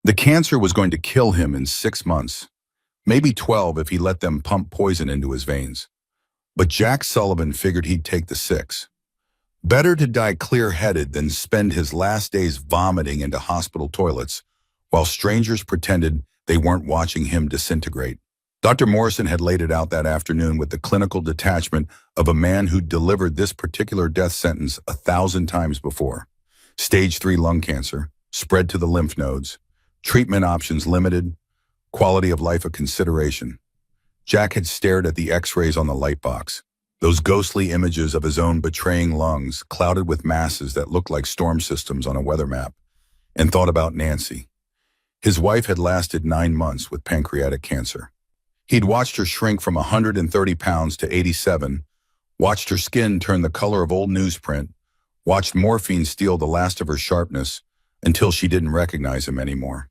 The cancer was going to kill him in 6 months, maybe 12 if he let them pump poison into his veins. But Jack Sullivan figured he'd take the 6. Better to die clear-headed than spend his last days vomiting into hospital toilets while strangers pretended they weren't watching him disintegrate. Dr. Morrison had laid it out that afternoon with the clinical detachment of a man who'd delivered this particular death sentence 1,000 times before. Stage 3 lung cancer, spread to the lymph nodes, treatment options limited, quality of life a consideration. Jack had stared at the x-rays on the light box, those ghostly images of his own betraying lungs clouded with masses that looked like storm systems on a weather map, and thought about Nancy. His wife had lasted 9 months with pancreatic cancer. He'd watched her shrink from 130 pounds to 87, watched her skin turn the color of old newsprint, watched morphine steal the last of her sharpness until she didn't recognize him anymore.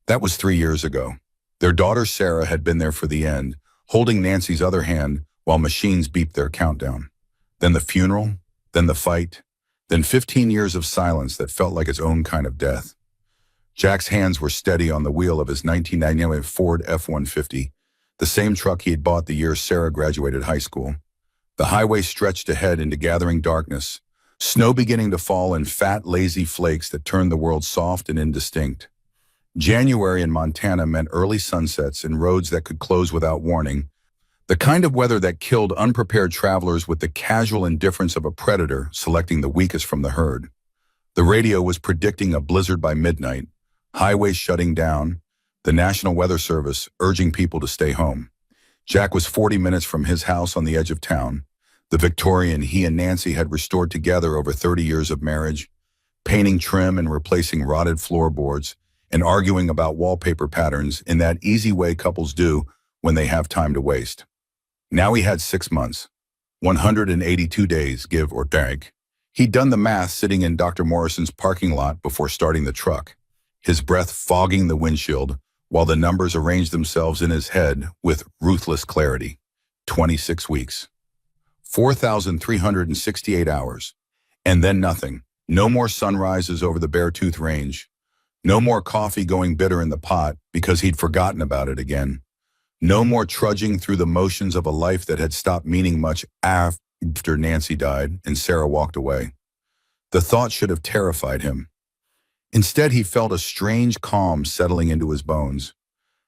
That was 3 years ago. Their daughter Sarah had been there for the end, holding Nancy's other hand while machines beeped their countdown. Then the funeral, then the fight, then 15 years of silence that felt like its own kind of death. Jack's hands were steady on the wheel of his 1999 Ford F-150, the same truck he had bought the year Sarah graduated high school. The highway stretched ahead into gathering darkness, snow beginning to fall in fat, lazy flakes that turned the world soft and indistinct. January in Montana meant early sunsets and roads that could close without warning, the kind of weather that killed unprepared travelers with the casual indifference of a predator selecting the weakest from the herd. The radio was predicting a blizzard by midnight, highways shutting down, the National Weather Service urging people to stay home. Jack was 40 minutes from his house on the edge of town, the Victorian he and Nancy had restored together over 30 years of marriage, painting trim and replacing rotted floorboards, and arguing about wallpaper patterns in that easy way couples do when they have time to waste. Now he had 6 months, 182 days, give or take. He'd done the math sitting in Dr. Morrison's parking lot before starting the truck, his breath fogging the windshield while the numbers arranged themselves in his head with ruthless clarity. 26 weeks. 4,368 hours. And then nothing. No more sunrises over the Beartooth Range. No more coffee going bitter in the pot because he'd forgotten about it again. No more trudging through the motions of a life that had stopped meaning much after Nancy died and Sarah walked away. The thought should have terrified him. Instead, he felt a strange calm settling into his bones.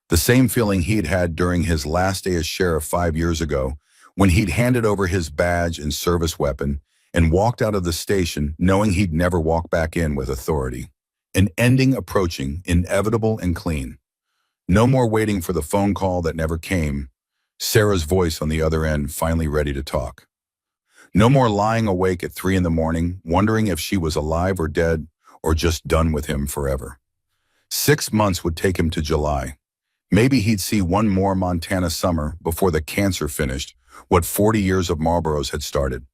The same feeling he'd had during his last day as sheriff 5 years ago, when he'd handed over his badge and service weapon and walked out of the station knowing he'd never walk back in with authority. An ending approaching, inevitable and clean. No more waiting for the phone call that never came, Sarah's voice on the other end finally ready to talk. No more lying awake at 3 a.m, wondering if she was alive or dead, or just done with him forever. 6 months would take him to July. Maybe he'd see one more Montana summer before the cancer finished what 40 years of Marlboros had started.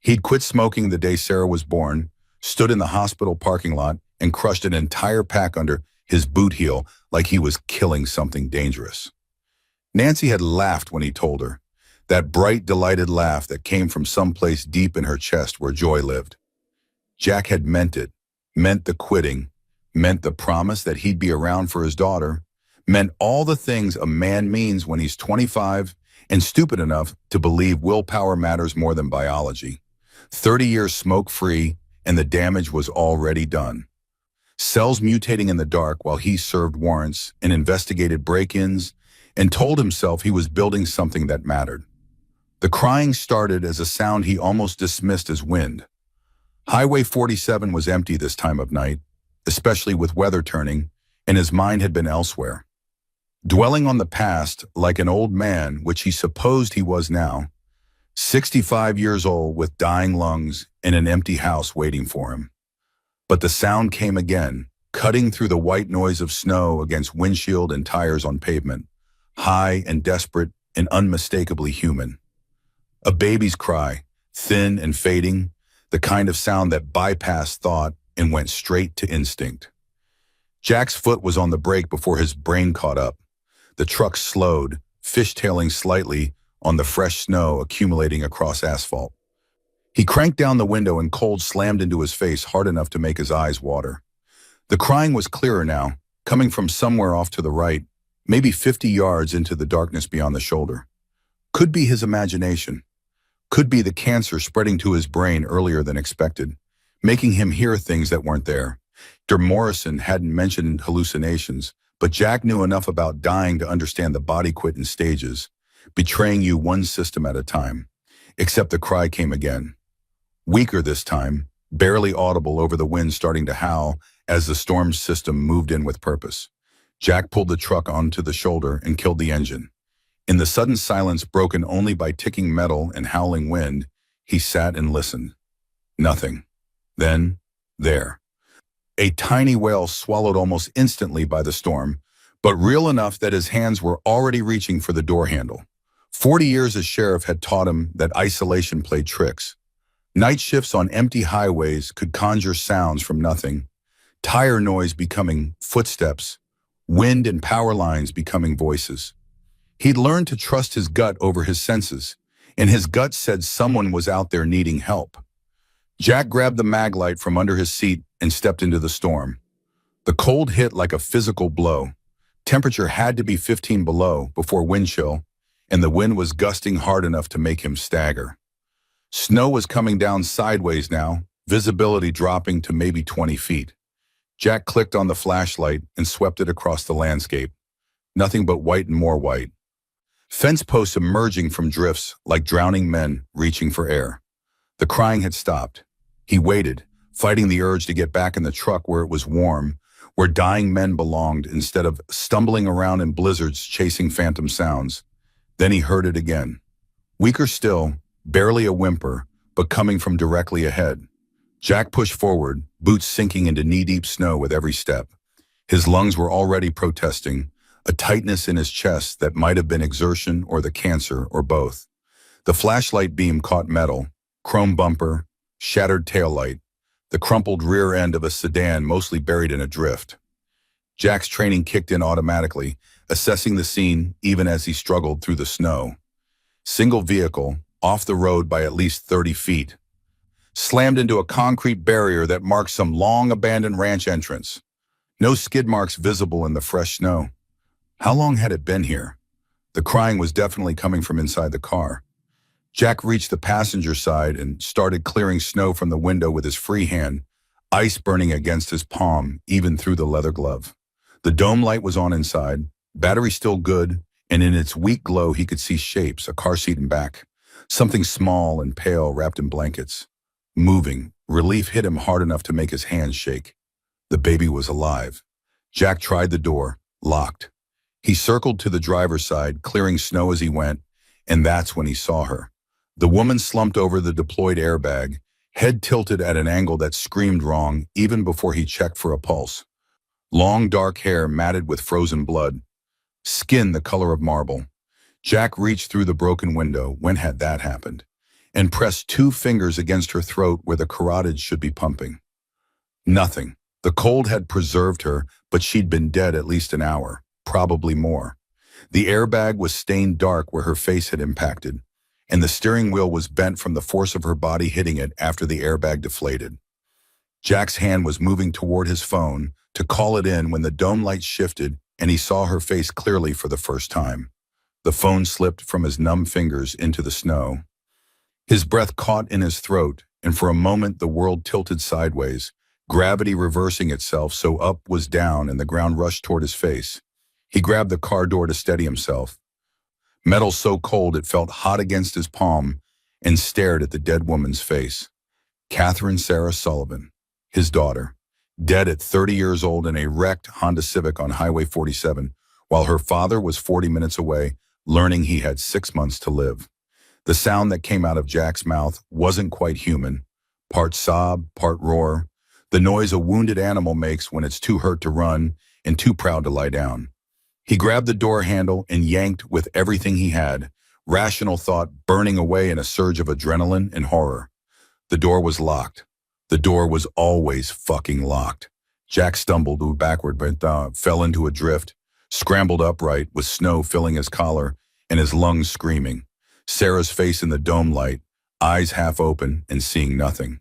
He'd quit smoking the day Sarah was born, stood in the hospital parking lot, and crushed an entire pack under his boot heel like he was killing something dangerous. Nancy had laughed when he told her, that bright, delighted laugh that came from someplace deep in her chest where joy lived. Jack had meant it. Meant the quitting, meant the promise that he'd be around for his daughter, meant all the things a man means when he's 25 and stupid enough to believe willpower matters more than biology. 30 years smoke-free, and the damage was already done. Cells mutating in the dark while he served warrants and investigated break-ins and told himself he was building something that mattered. The crying started as a sound he almost dismissed as wind. Highway 47 was empty this time of night, especially with weather turning, and his mind had been elsewhere. Dwelling on the past like an old man, which he supposed he was now, 65 years old with dying lungs and an empty house waiting for him. But the sound came again, cutting through the white noise of snow against windshield and tires on pavement, high and desperate and unmistakably human. A baby's cry, thin and fading, the kind of sound that bypassed thought and went straight to instinct. Jack's foot was on the brake before his brain caught up. The truck slowed, fishtailing slightly on the fresh snow accumulating across asphalt. He cranked down the window and cold slammed into his face hard enough to make his eyes water. The crying was clearer now, coming from somewhere off to the right, maybe 50 yards into the darkness beyond the shoulder. Could be his imagination. Could be the cancer spreading to his brain earlier than expected, making him hear things that weren't there. Dr. Morrison hadn't mentioned hallucinations, but Jack knew enough about dying to understand the body quit in stages, betraying you one system at a time. Except the cry came again. Weaker this time, barely audible over the wind starting to howl as the storm's system moved in with purpose. Jack pulled the truck onto the shoulder and killed the engine. In the sudden silence broken only by ticking metal and howling wind, he sat and listened. Nothing. Then, there. A tiny whale swallowed almost instantly by the storm, but real enough that his hands were already reaching for the door handle. 40 years as sheriff had taught him that isolation played tricks. Night shifts on empty highways could conjure sounds from nothing, tire noise becoming footsteps, wind and power lines becoming voices. He'd learned to trust his gut over his senses, and his gut said someone was out there needing help. Jack grabbed the mag light from under his seat and stepped into the storm. The cold hit like a physical blow. Temperature had to be 15 below before wind chill, and the wind was gusting hard enough to make him stagger. Snow was coming down sideways now, visibility dropping to maybe 20 feet. Jack clicked on the flashlight and swept it across the landscape. Nothing but white and more white. Fence posts emerging from drifts like drowning men reaching for air. The crying had stopped. He waited, fighting the urge to get back in the truck where it was warm, where dying men belonged instead of stumbling around in blizzards chasing phantom sounds. Then he heard it again. Weaker still, barely a whimper, but coming from directly ahead. Jack pushed forward, boots sinking into knee-deep snow with every step. His lungs were already protesting, a tightness in his chest that might have been exertion or the cancer or both. The flashlight beam caught metal, chrome bumper, shattered taillight, the crumpled rear end of a sedan mostly buried in a drift. Jack's training kicked in automatically, assessing the scene even as he struggled through the snow. Single vehicle, off the road by at least 30 feet. Slammed into a concrete barrier that marked some long-abandoned ranch entrance. No skid marks visible in the fresh snow. How long had it been here? The crying was definitely coming from inside the car. Jack reached the passenger side and started clearing snow from the window with his free hand, ice burning against his palm, even through the leather glove. The dome light was on inside, battery still good, and in its weak glow he could see shapes, a car seat and back. Something small and pale wrapped in blankets. Moving, relief hit him hard enough to make his hands shake. The baby was alive. Jack tried the door, locked. He circled to the driver's side, clearing snow as he went, and that's when he saw her. The woman slumped over the deployed airbag, head tilted at an angle that screamed wrong even before he checked for a pulse. Long dark hair matted with frozen blood. Skin the color of marble. Jack reached through the broken window, when had that happened, and pressed 2 fingers against her throat where the carotid should be pumping. Nothing. The cold had preserved her, but she'd been dead at least an hour, probably more. The airbag was stained dark where her face had impacted, and the steering wheel was bent from the force of her body hitting it after the airbag deflated. Jack's hand was moving toward his phone to call it in when the dome light shifted and he saw her face clearly for the first time. The phone slipped from his numb fingers into the snow. His breath caught in his throat, and for a moment the world tilted sideways, gravity reversing itself so up was down and the ground rushed toward his face. He grabbed the car door to steady himself. Metal so cold it felt hot against his palm, and stared at the dead woman's face. Catherine Sarah Sullivan, his daughter, dead at 30 years old in a wrecked Honda Civic on Highway 47, while her father was 40 minutes away, learning he had 6 months to live. The sound that came out of Jack's mouth wasn't quite human, part sob, part roar, the noise a wounded animal makes when it's too hurt to run and too proud to lie down. He grabbed the door handle and yanked with everything he had, rational thought burning away in a surge of adrenaline and horror. The door was locked. The door was always fucking locked. Jack stumbled backward but fell into a drift, scrambled upright with snow filling his collar and his lungs screaming. Sarah's face in the dome light, eyes half open and seeing nothing.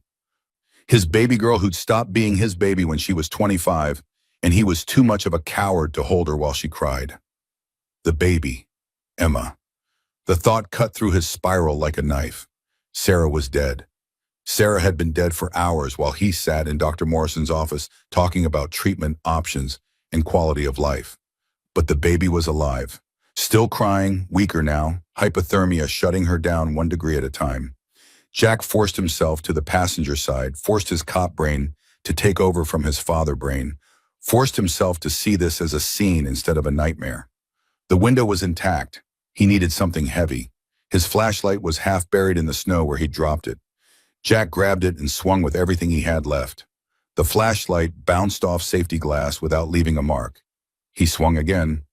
His baby girl who'd stopped being his baby when she was 25, and he was too much of a coward to hold her while she cried. The baby, Emma. The thought cut through his spiral like a knife. Sarah was dead. Sarah had been dead for hours while he sat in Dr. Morrison's office talking about treatment options and quality of life. But the baby was alive. Still crying, weaker now, hypothermia shutting her down 1 degree at a time. Jack forced himself to the passenger side, forced his cop brain to take over from his father brain, forced himself to see this as a scene instead of a nightmare. The window was intact. He needed something heavy. His flashlight was half buried in the snow where he dropped it. Jack grabbed it and swung with everything he had left. The flashlight bounced off safety glass without leaving a mark. He swung again.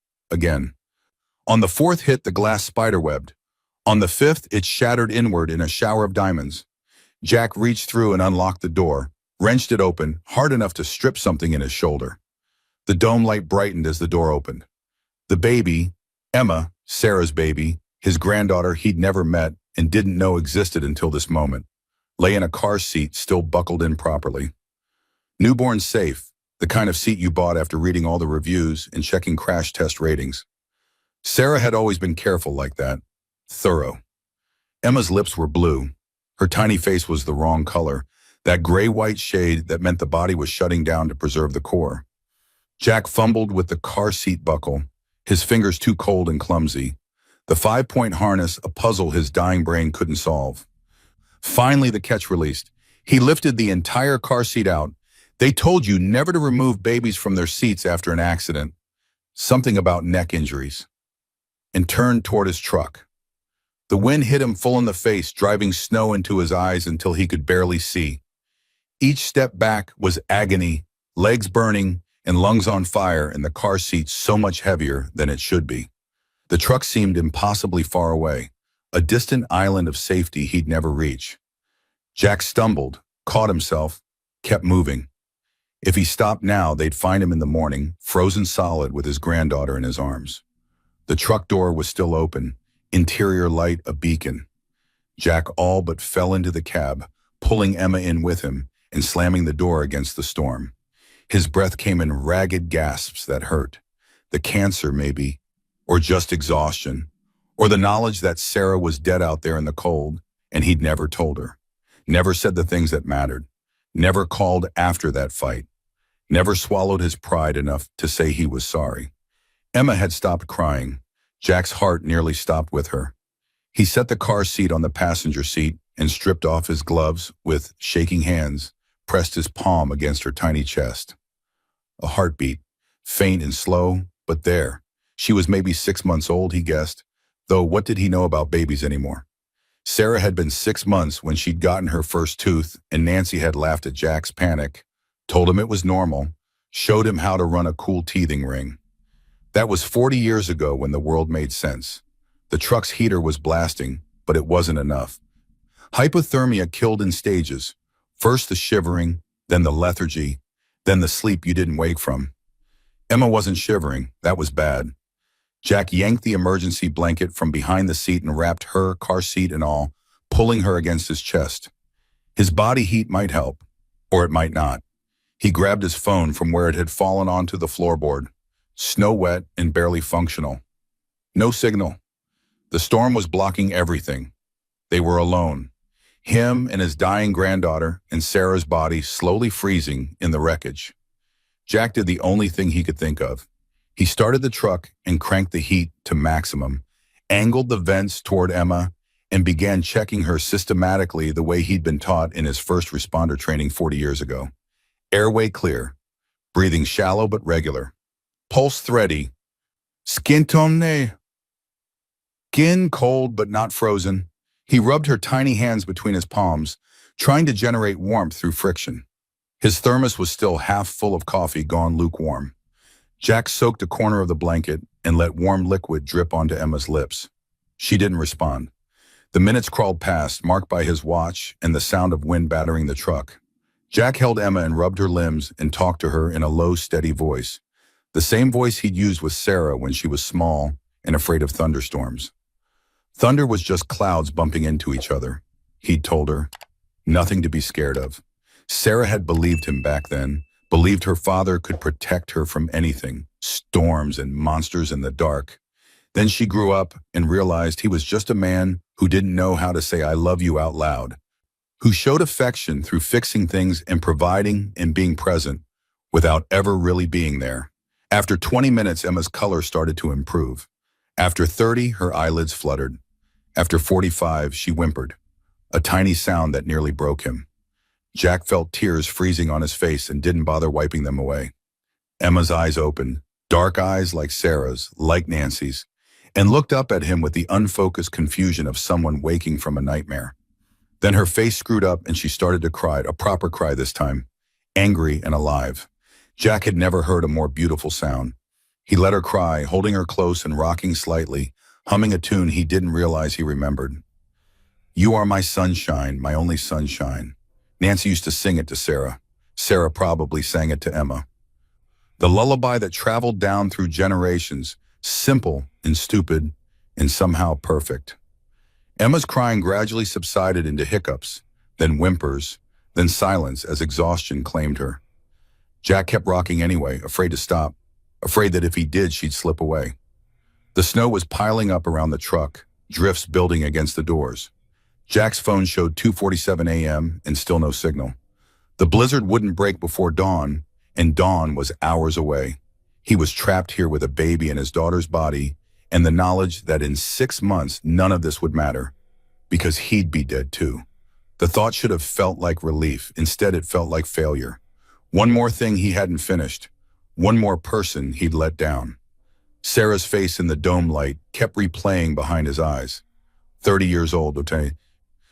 On the fourth hit, the glass spiderwebbed. On the fifth, it shattered inward in a shower of diamonds. Jack reached through and unlocked the door, wrenched it open, hard enough to strip something in his shoulder. The dome light brightened as the door opened. The baby, Emma, Sarah's baby, his granddaughter he'd never met and didn't know existed until this moment, lay in a car seat still buckled in properly. Newborn safe, the kind of seat you bought after reading all the reviews and checking crash test ratings. Sarah had always been careful like that, thorough. Emma's lips were blue. Her tiny face was the wrong color, that gray-white shade that meant the body was shutting down to preserve the core. Jack fumbled with the car seat buckle, his fingers too cold and clumsy. The 5-point harness, a puzzle his dying brain couldn't solve. Finally, the catch released. He lifted the entire car seat out. They told you never to remove babies from their seats after an accident. Something about neck injuries. And turned toward his truck. The wind hit him full in the face, driving snow into his eyes until he could barely see. Each step back was agony, legs burning and lungs on fire, and the car seat so much heavier than it should be. The truck seemed impossibly far away, a distant island of safety he'd never reach. Jack stumbled, caught himself, kept moving. If he stopped now, they'd find him in the morning, frozen solid with his granddaughter in his arms. The truck door was still open, interior light a beacon. Jack all but fell into the cab, pulling Emma in with him and slamming the door against the storm. His breath came in ragged gasps that hurt. The cancer, maybe, or just exhaustion, or the knowledge that Sarah was dead out there in the cold and he'd never told her. Never said the things that mattered. Never called after that fight. Never swallowed his pride enough to say he was sorry. Emma had stopped crying. Jack's heart nearly stopped with her. He set the car seat on the passenger seat and stripped off his gloves with shaking hands, pressed his palm against her tiny chest. A heartbeat, faint and slow, but there. She was maybe 6 months old, he guessed, though what did he know about babies anymore? Sarah had been 6 months when she'd gotten her first tooth, and Nancy had laughed at Jack's panic, told him it was normal, showed him how to run a cool teething ring. That was 40 years ago when the world made sense. The truck's heater was blasting, but it wasn't enough. Hypothermia killed in stages. First the shivering, then the lethargy, then the sleep you didn't wake from. Emma wasn't shivering. That was bad. Jack yanked the emergency blanket from behind the seat and wrapped her, car seat and all, pulling her against his chest. His body heat might help, or it might not. He grabbed his phone from where it had fallen onto the floorboard. Snow wet and barely functional. No signal. The storm was blocking everything. They were alone. Him and his dying granddaughter and Sarah's body slowly freezing in the wreckage. Jack did the only thing he could think of. He started the truck and cranked the heat to maximum, angled the vents toward Emma, and began checking her systematically the way he'd been taught in his first responder training 40 years ago. Airway clear, breathing shallow but regular. Pulse thready. Skin tone. Skin cold but not frozen. He rubbed her tiny hands between his palms, trying to generate warmth through friction. His thermos was still half full of coffee gone lukewarm. Jack soaked a corner of the blanket and let warm liquid drip onto Emma's lips. She didn't respond. The minutes crawled past, marked by his watch and the sound of wind battering the truck. Jack held Emma and rubbed her limbs and talked to her in a low, steady voice. The same voice he'd used with Sarah when she was small and afraid of thunderstorms. Thunder was just clouds bumping into each other, he'd told her. Nothing to be scared of. Sarah had believed him back then, believed her father could protect her from anything, storms and monsters in the dark. Then she grew up and realized he was just a man who didn't know how to say I love you out loud, who showed affection through fixing things and providing and being present without ever really being there. After 20 minutes, Emma's color started to improve. After 30, her eyelids fluttered. After 45, she whimpered, a tiny sound that nearly broke him. Jack felt tears freezing on his face and didn't bother wiping them away. Emma's eyes opened, dark eyes like Sarah's, like Nancy's, and looked up at him with the unfocused confusion of someone waking from a nightmare. Then her face screwed up and she started to cry, a proper cry this time, angry and alive. Jack had never heard a more beautiful sound. He let her cry, holding her close and rocking slightly, humming a tune he didn't realize he remembered. You are my sunshine, my only sunshine. Nancy used to sing it to Sarah. Sarah probably sang it to Emma. The lullaby that traveled down through generations, simple and stupid and somehow perfect. Emma's crying gradually subsided into hiccups, then whimpers, then silence as exhaustion claimed her. Jack kept rocking anyway, afraid to stop, afraid that if he did, she'd slip away. The snow was piling up around the truck, drifts building against the doors. Jack's phone showed 2:47 a.m. and still no signal. The blizzard wouldn't break before dawn, and dawn was hours away. He was trapped here with a baby in his daughter's body and the knowledge that in 6 months none of this would matter, because he'd be dead too. The thought should have felt like relief. Instead, it felt like failure. One more thing he hadn't finished. One more person he'd let down. Sarah's face in the dome light kept replaying behind his eyes. 30 years old, okay?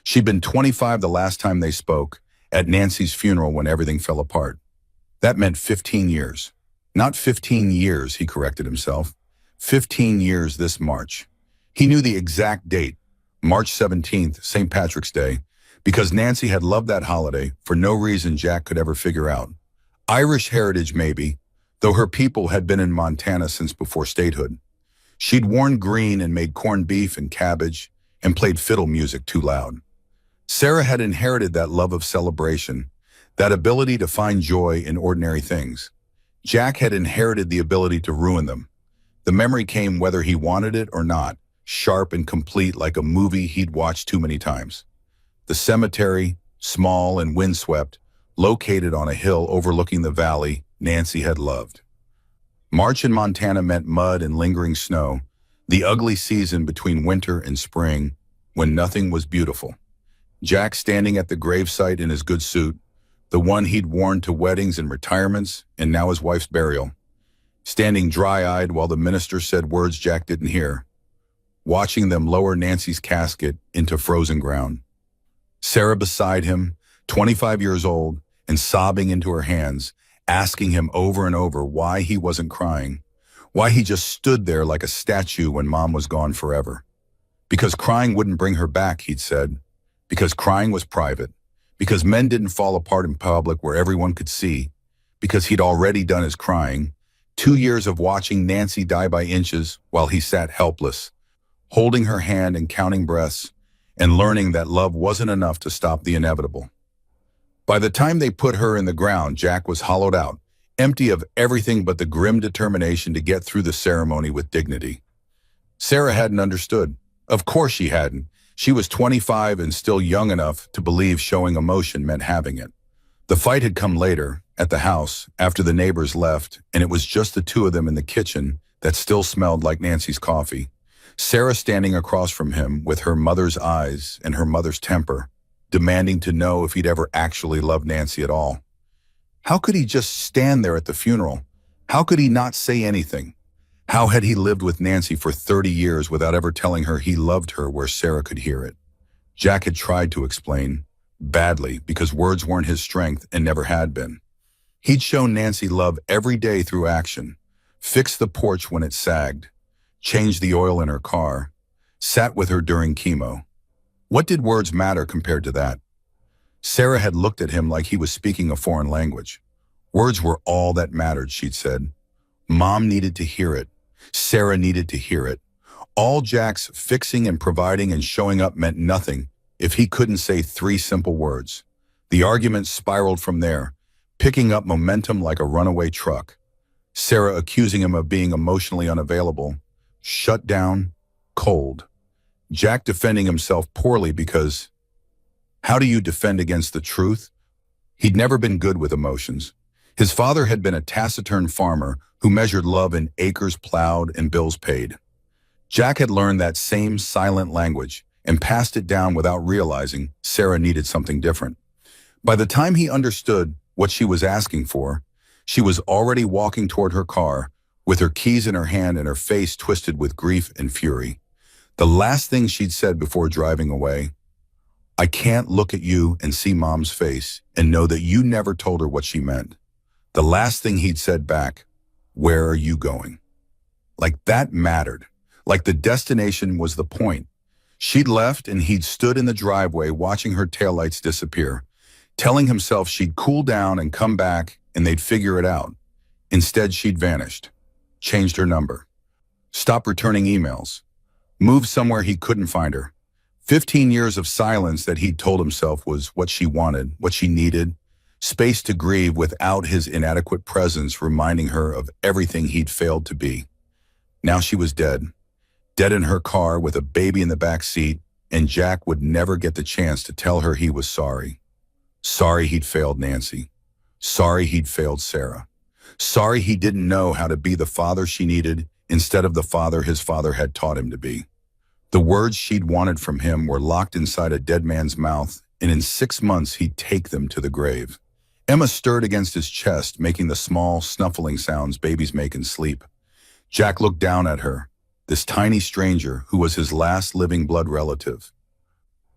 She'd been 25 the last time they spoke, at Nancy's funeral when everything fell apart. That meant 15 years. Not 15 years, he corrected himself. 15 years this March. He knew the exact date, March 17th, St. Patrick's Day, because Nancy had loved that holiday for no reason Jack could ever figure out. Irish heritage maybe, though her people had been in Montana since before statehood. She'd worn green and made corned beef and cabbage and played fiddle music too loud. Sarah had inherited that love of celebration, that ability to find joy in ordinary things. Jack had inherited the ability to ruin them. The memory came whether he wanted it or not, sharp and complete like a movie he'd watched too many times. The cemetery, small and windswept, located on a hill overlooking the valley Nancy had loved. March in Montana meant mud and lingering snow, the ugly season between winter and spring, when nothing was beautiful. Jack standing at the gravesite in his good suit, the one he'd worn to weddings and retirements, and now his wife's burial. Standing dry-eyed while the minister said words Jack didn't hear. Watching them lower Nancy's casket into frozen ground. Sarah beside him, 25 years old, and sobbing into her hands, asking him over and over why he wasn't crying, why he just stood there like a statue when Mom was gone forever. Because crying wouldn't bring her back, he'd said. Because crying was private. Because men didn't fall apart in public where everyone could see. Because he'd already done his crying. 2 years of watching Nancy die by inches while he sat helpless, holding her hand and counting breaths, and learning that love wasn't enough to stop the inevitable. By the time they put her in the ground, Jack was hollowed out, empty of everything but the grim determination to get through the ceremony with dignity. Sarah hadn't understood. Of course she hadn't. She was 25 and still young enough to believe showing emotion meant having it. The fight had come later, at the house, after the neighbors left, and it was just the two of them in the kitchen that still smelled like Nancy's coffee. Sarah standing across from him with her mother's eyes and her mother's temper, demanding to know if he'd ever actually loved Nancy at all. How could he just stand there at the funeral? How could he not say anything? How had he lived with Nancy for 30 years without ever telling her he loved her where Sarah could hear it? Jack had tried to explain, badly, because words weren't his strength and never had been. He'd shown Nancy love every day through action, fixed the porch when it sagged, changed the oil in her car, sat with her during chemo. What did words matter compared to that? Sarah had looked at him like he was speaking a foreign language. Words were all that mattered, she'd said. Mom needed to hear it. Sarah needed to hear it. All Jack's fixing and providing and showing up meant nothing if he couldn't say 3 simple words. The argument spiraled from there, picking up momentum like a runaway truck. Sarah accusing him of being emotionally unavailable, shut down, cold. Jack defending himself poorly because how do you defend against the truth? He'd never been good with emotions. His father had been a taciturn farmer who measured love in acres plowed and bills paid. Jack had learned that same silent language and passed it down without realizing Sarah needed something different. By the time he understood what she was asking for, she was already walking toward her car with her keys in her hand and her face twisted with grief and fury. The last thing she'd said before driving away, "I can't look at you and see Mom's face and know that you never told her what she meant." The last thing he'd said back, "Where are you going?" Like that mattered. Like the destination was the point. She'd left and he'd stood in the driveway watching her taillights disappear, telling himself she'd cool down and come back and they'd figure it out. Instead, she'd vanished, changed her number, stopped returning emails, moved somewhere he couldn't find her. 15 years of silence that he'd told himself was what she wanted, what she needed, space to grieve without his inadequate presence reminding her of everything he'd failed to be. Now she was dead. Dead in her car with a baby in the back seat, and Jack would never get the chance to tell her he was sorry. Sorry he'd failed Nancy. Sorry he'd failed Sarah. Sorry he didn't know how to be the father she needed instead of the father his father had taught him to be. The words she'd wanted from him were locked inside a dead man's mouth, and in 6 months he'd take them to the grave. Emma stirred against his chest, making the small, snuffling sounds babies make in sleep. Jack looked down at her, this tiny stranger who was his last living blood relative,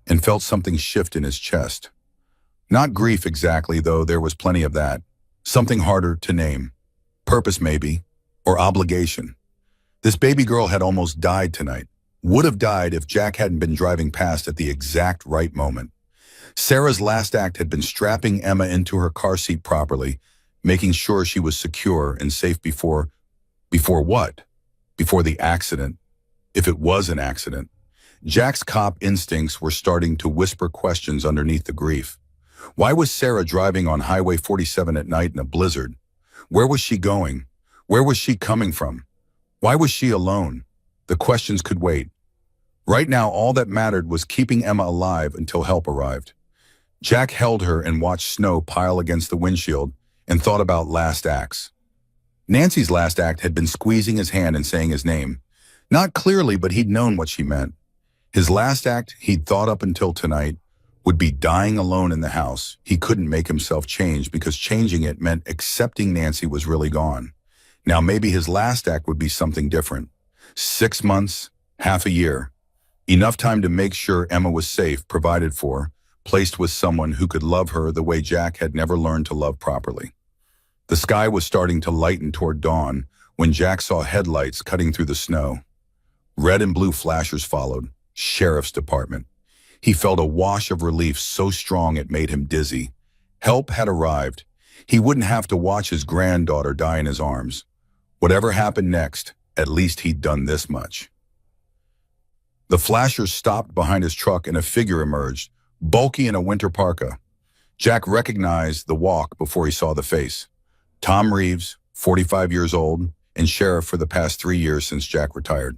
and felt something shift in his chest. Not grief exactly, though there was plenty of that. Something harder to name. Purpose maybe, or obligation. This baby girl had almost died tonight. Would have died if Jack hadn't been driving past at the exact right moment. Sarah's last act had been strapping Emma into her car seat properly, making sure she was secure and safe before what? Before the accident, if it was an accident. Jack's cop instincts were starting to whisper questions underneath the grief. Why was Sarah driving on Highway 47 at night in a blizzard? Where was she going? Where was she coming from? Why was she alone? The questions could wait. Right now, all that mattered was keeping Emma alive until help arrived. Jack held her and watched snow pile against the windshield and thought about last acts. Nancy's last act had been squeezing his hand and saying his name. Not clearly, but he'd known what she meant. His last act, he'd thought up until tonight, would be dying alone in the house. He couldn't make himself change because changing it meant accepting Nancy was really gone. Now maybe his last act would be something different. 6 months, half a year. Enough time to make sure Emma was safe, provided for, placed with someone who could love her the way Jack had never learned to love properly. The sky was starting to lighten toward dawn when Jack saw headlights cutting through the snow. Red and blue flashers followed. Sheriff's Department. He felt a wash of relief so strong it made him dizzy. Help had arrived. He wouldn't have to watch his granddaughter die in his arms. Whatever happened next, at least he'd done this much. The flashers stopped behind his truck and a figure emerged, bulky in a winter parka. Jack recognized the walk before he saw the face. Tom Reeves, 45 years old, and sheriff for the past 3 years since Jack retired.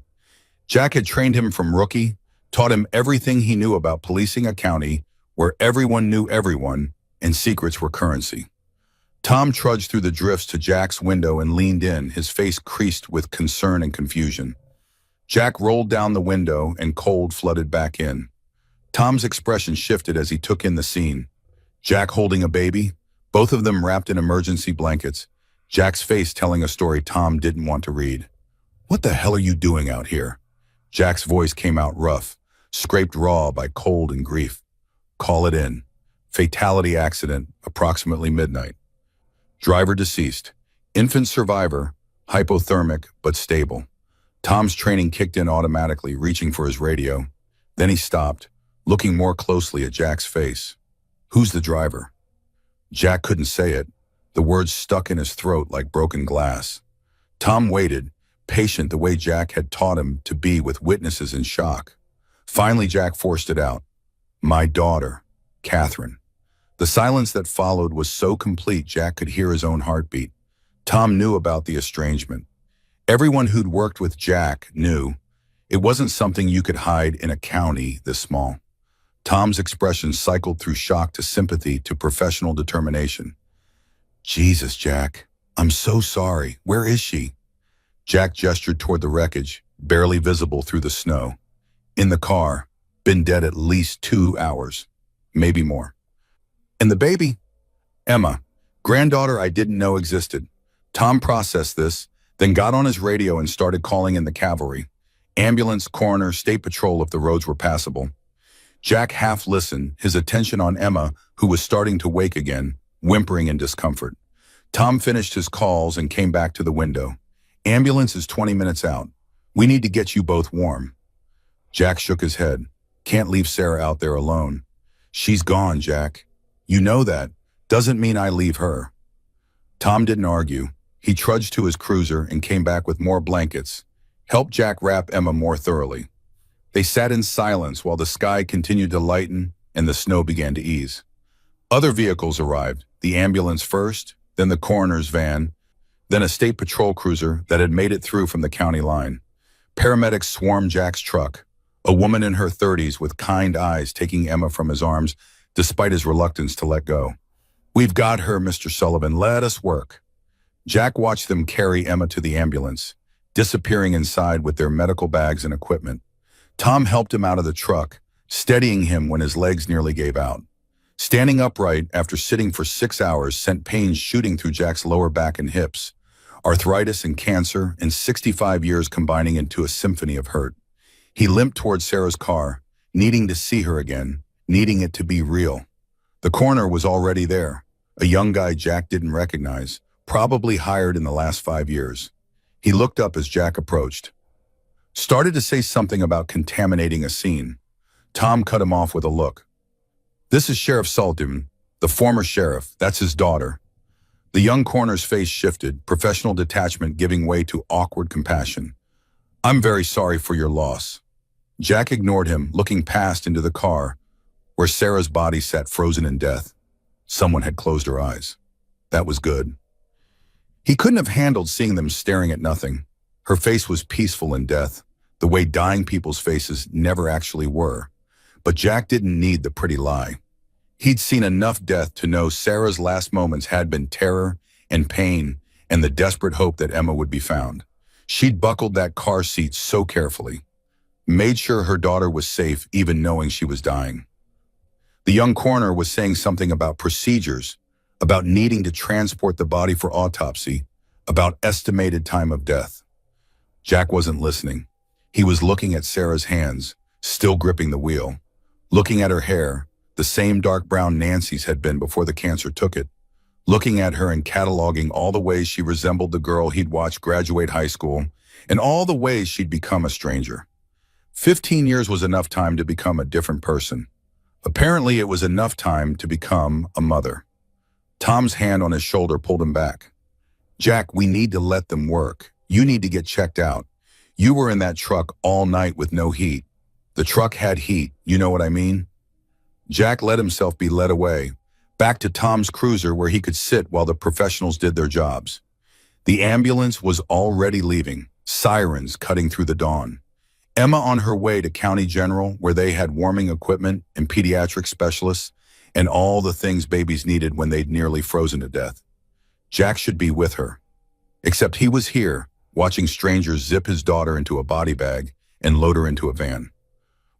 Jack had trained him from rookie, taught him everything he knew about policing a county where everyone knew everyone and secrets were currency. Tom trudged through the drifts to Jack's window and leaned in, his face creased with concern and confusion. Jack rolled down the window and cold flooded back in. Tom's expression shifted as he took in the scene. Jack holding a baby, both of them wrapped in emergency blankets, Jack's face telling a story Tom didn't want to read. "What the hell are you doing out here?" Jack's voice came out rough, scraped raw by cold and grief. "Call it in. Fatality accident, approximately midnight. Driver deceased. Infant survivor, hypothermic but stable." Tom's training kicked in automatically, reaching for his radio. Then he stopped, looking more closely at Jack's face. "Who's the driver?" Jack couldn't say it. The words stuck in his throat like broken glass. Tom waited, patient the way Jack had taught him to be with witnesses in shock. Finally, Jack forced it out. "My daughter, Catherine." The silence that followed was so complete Jack could hear his own heartbeat. Tom knew about the estrangement. Everyone who'd worked with Jack knew it wasn't something you could hide in a county this small. Tom's expression cycled through shock to sympathy to professional determination. Jesus, Jack, I'm so sorry. Where is she? Jack gestured toward the wreckage, barely visible through the snow. In the car, been dead at least 2 hours, maybe more. And the baby? Emma, granddaughter I didn't know existed. Tom processed this, then got on his radio and started calling in the cavalry. Ambulance, coroner, state patrol if the roads were passable. Jack half listened, his attention on Emma, who was starting to wake again, whimpering in discomfort. Tom finished his calls and came back to the window. Ambulance is 20 minutes out. We need to get you both warm. Jack shook his head. Can't leave Sarah out there alone. She's gone, Jack. You know that. Doesn't mean I leave her. Tom didn't argue. He trudged to his cruiser and came back with more blankets, helped Jack wrap Emma more thoroughly. They sat in silence while the sky continued to lighten and the snow began to ease. Other vehicles arrived, the ambulance first, then the coroner's van, then a state patrol cruiser that had made it through from the county line. Paramedics swarmed Jack's truck, a woman in her 30s with kind eyes taking Emma from his arms despite his reluctance to let go. We've got her, Mr. Sullivan. Let us work. Jack watched them carry Emma to the ambulance, disappearing inside with their medical bags and equipment. Tom helped him out of the truck, steadying him when his legs nearly gave out. Standing upright after sitting for 6 hours sent pains shooting through Jack's lower back and hips, arthritis and cancer and 65 years combining into a symphony of hurt. He limped toward Sarah's car, needing to see her again, needing it to be real. The coroner was already there, a young guy Jack didn't recognize, probably hired in the last 5 years. He looked up as Jack approached. Started to say something about contaminating a scene. Tom cut him off with a look. This is Sheriff Sullivan, the former sheriff. That's his daughter. The young coroner's face shifted, professional detachment giving way to awkward compassion. I'm very sorry for your loss. Jack ignored him, looking past into the car, where Sarah's body sat frozen in death. Someone had closed her eyes. That was good. He couldn't have handled seeing them staring at nothing. Her face was peaceful in death, the way dying people's faces never actually were. But Jack didn't need the pretty lie. He'd seen enough death to know Sarah's last moments had been terror and pain and the desperate hope that Emma would be found. She'd buckled that car seat so carefully, made sure her daughter was safe even knowing she was dying. The young coroner was saying something about procedures, about needing to transport the body for autopsy, about estimated time of death. Jack wasn't listening. He was looking at Sarah's hands, still gripping the wheel, looking at her hair, the same dark brown Nancy's had been before the cancer took it, looking at her and cataloging all the ways she resembled the girl he'd watched graduate high school and all the ways she'd become a stranger. 15 years was enough time to become a different person. Apparently, it was enough time to become a mother. Tom's hand on his shoulder pulled him back. Jack, we need to let them work. You need to get checked out. You were in that truck all night with no heat. The truck had heat, you know what I mean? Jack let himself be led away, back to Tom's cruiser where he could sit while the professionals did their jobs. The ambulance was already leaving, sirens cutting through the dawn. Emma on her way to County General where they had warming equipment and pediatric specialists and all the things babies needed when they'd nearly frozen to death. Jack should be with her. Except he was here, watching strangers zip his daughter into a body bag and load her into a van.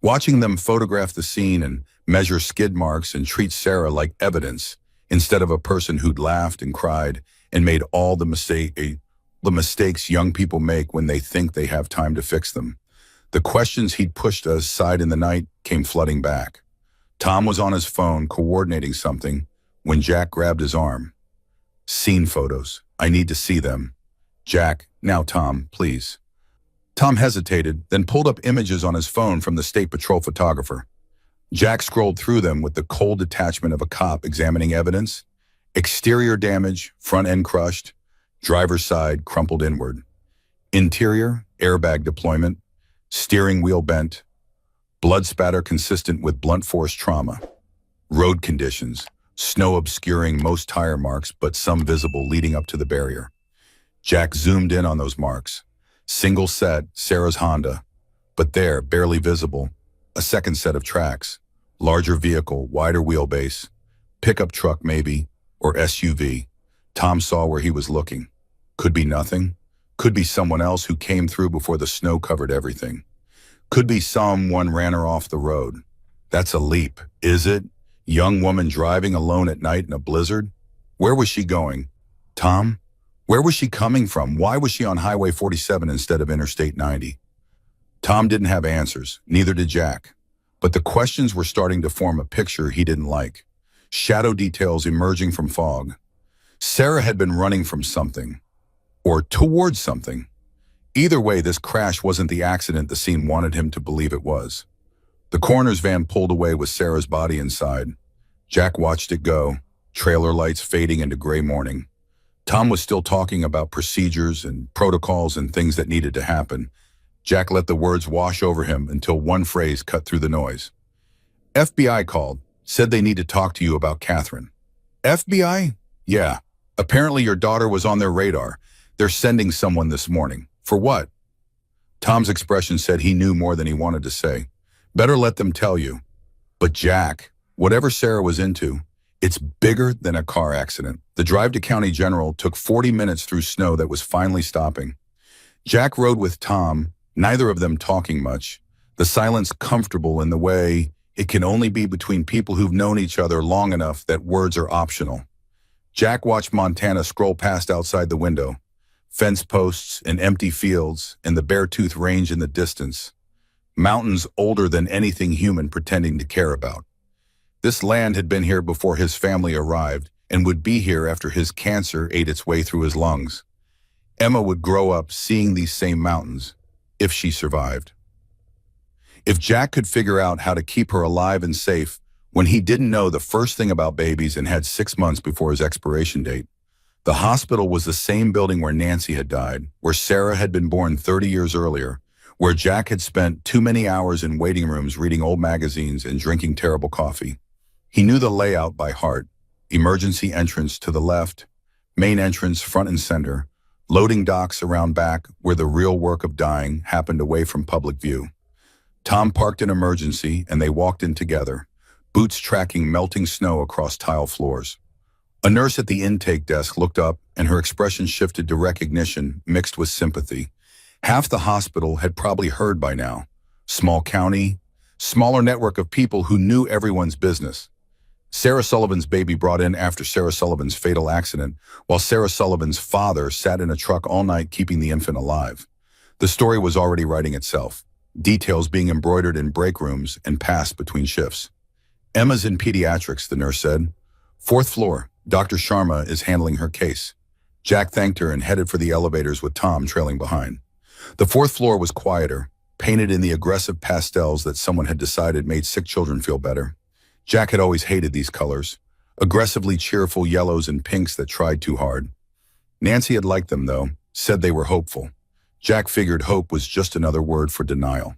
Watching them photograph the scene and measure skid marks and treat Sarah like evidence instead of a person who'd laughed and cried and made all the mistakes young people make when they think they have time to fix them. The questions he'd pushed aside in the night came flooding back. Tom was on his phone coordinating something when Jack grabbed his arm. Scene photos. I need to see them. Jack, now Tom, please. Tom hesitated, then pulled up images on his phone from the state patrol photographer. Jack scrolled through them with the cold detachment of a cop examining evidence. Exterior damage, front end crushed, driver's side crumpled inward. Interior, airbag deployment, steering wheel bent, blood spatter consistent with blunt force trauma. Road conditions, snow obscuring most tire marks but some visible leading up to the barrier. Jack zoomed in on those marks. Single set, Sarah's Honda. But there, barely visible, a second set of tracks. Larger vehicle, wider wheelbase. Pickup truck maybe, or SUV. Tom saw where he was looking. Could be nothing. Could be someone else who came through before the snow covered everything. Could be someone ran her off the road. That's a leap, is it? Young woman driving alone at night in a blizzard? Where was she going? Tom? Where was she coming from? Why was she on Highway 47 instead of Interstate 90? Tom didn't have answers, neither did Jack. But the questions were starting to form a picture he didn't like. Shadow details emerging from fog. Sarah had been running from something. Or towards something. Either way, this crash wasn't the accident the scene wanted him to believe it was. The coroner's van pulled away with Sarah's body inside. Jack watched it go, trailer lights fading into gray morning. Tom was still talking about procedures and protocols and things that needed to happen. Jack let the words wash over him until one phrase cut through the noise. FBI called, said they need to talk to you about Catherine. FBI? Yeah. Apparently your daughter was on their radar. They're sending someone this morning. For what? Tom's expression said he knew more than he wanted to say. Better let them tell you. But Jack, whatever Sarah was into, it's bigger than a car accident. The drive to County General took 40 minutes through snow that was finally stopping. Jack rode with Tom, neither of them talking much, the silence comfortable in the way it can only be between people who've known each other long enough that words are optional. Jack watched Montana scroll past outside the window, fence posts and empty fields and the Beartooth Range in the distance. Mountains older than anything human pretending to care about. This land had been here before his family arrived and would be here after his cancer ate its way through his lungs. Emma would grow up seeing these same mountains, if she survived. If Jack could figure out how to keep her alive and safe when he didn't know the first thing about babies and had 6 months before his expiration date, the hospital was the same building where Nancy had died, where Sarah had been born 30 years earlier, where Jack had spent too many hours in waiting rooms reading old magazines and drinking terrible coffee. He knew the layout by heart. Emergency entrance to the left, main entrance front and center, loading docks around back where the real work of dying happened away from public view. Tom parked an emergency and they walked in together, boots tracking melting snow across tile floors. A nurse at the intake desk looked up and her expression shifted to recognition mixed with sympathy. Half the hospital had probably heard by now. Small county, smaller network of people who knew everyone's business. Sarah Sullivan's baby brought in after Sarah Sullivan's fatal accident, while Sarah Sullivan's father sat in a truck all night keeping the infant alive. The story was already writing itself, details being embroidered in break rooms and passed between shifts. Emma's in pediatrics, the nurse said. 4th floor, Dr. Sharma is handling her case. Jack thanked her and headed for the elevators with Tom trailing behind. The 4th floor was quieter, painted in the aggressive pastels that someone had decided made sick children feel better. Jack had always hated these colors, aggressively cheerful yellows and pinks that tried too hard. Nancy had liked them, though, said they were hopeful. Jack figured hope was just another word for denial.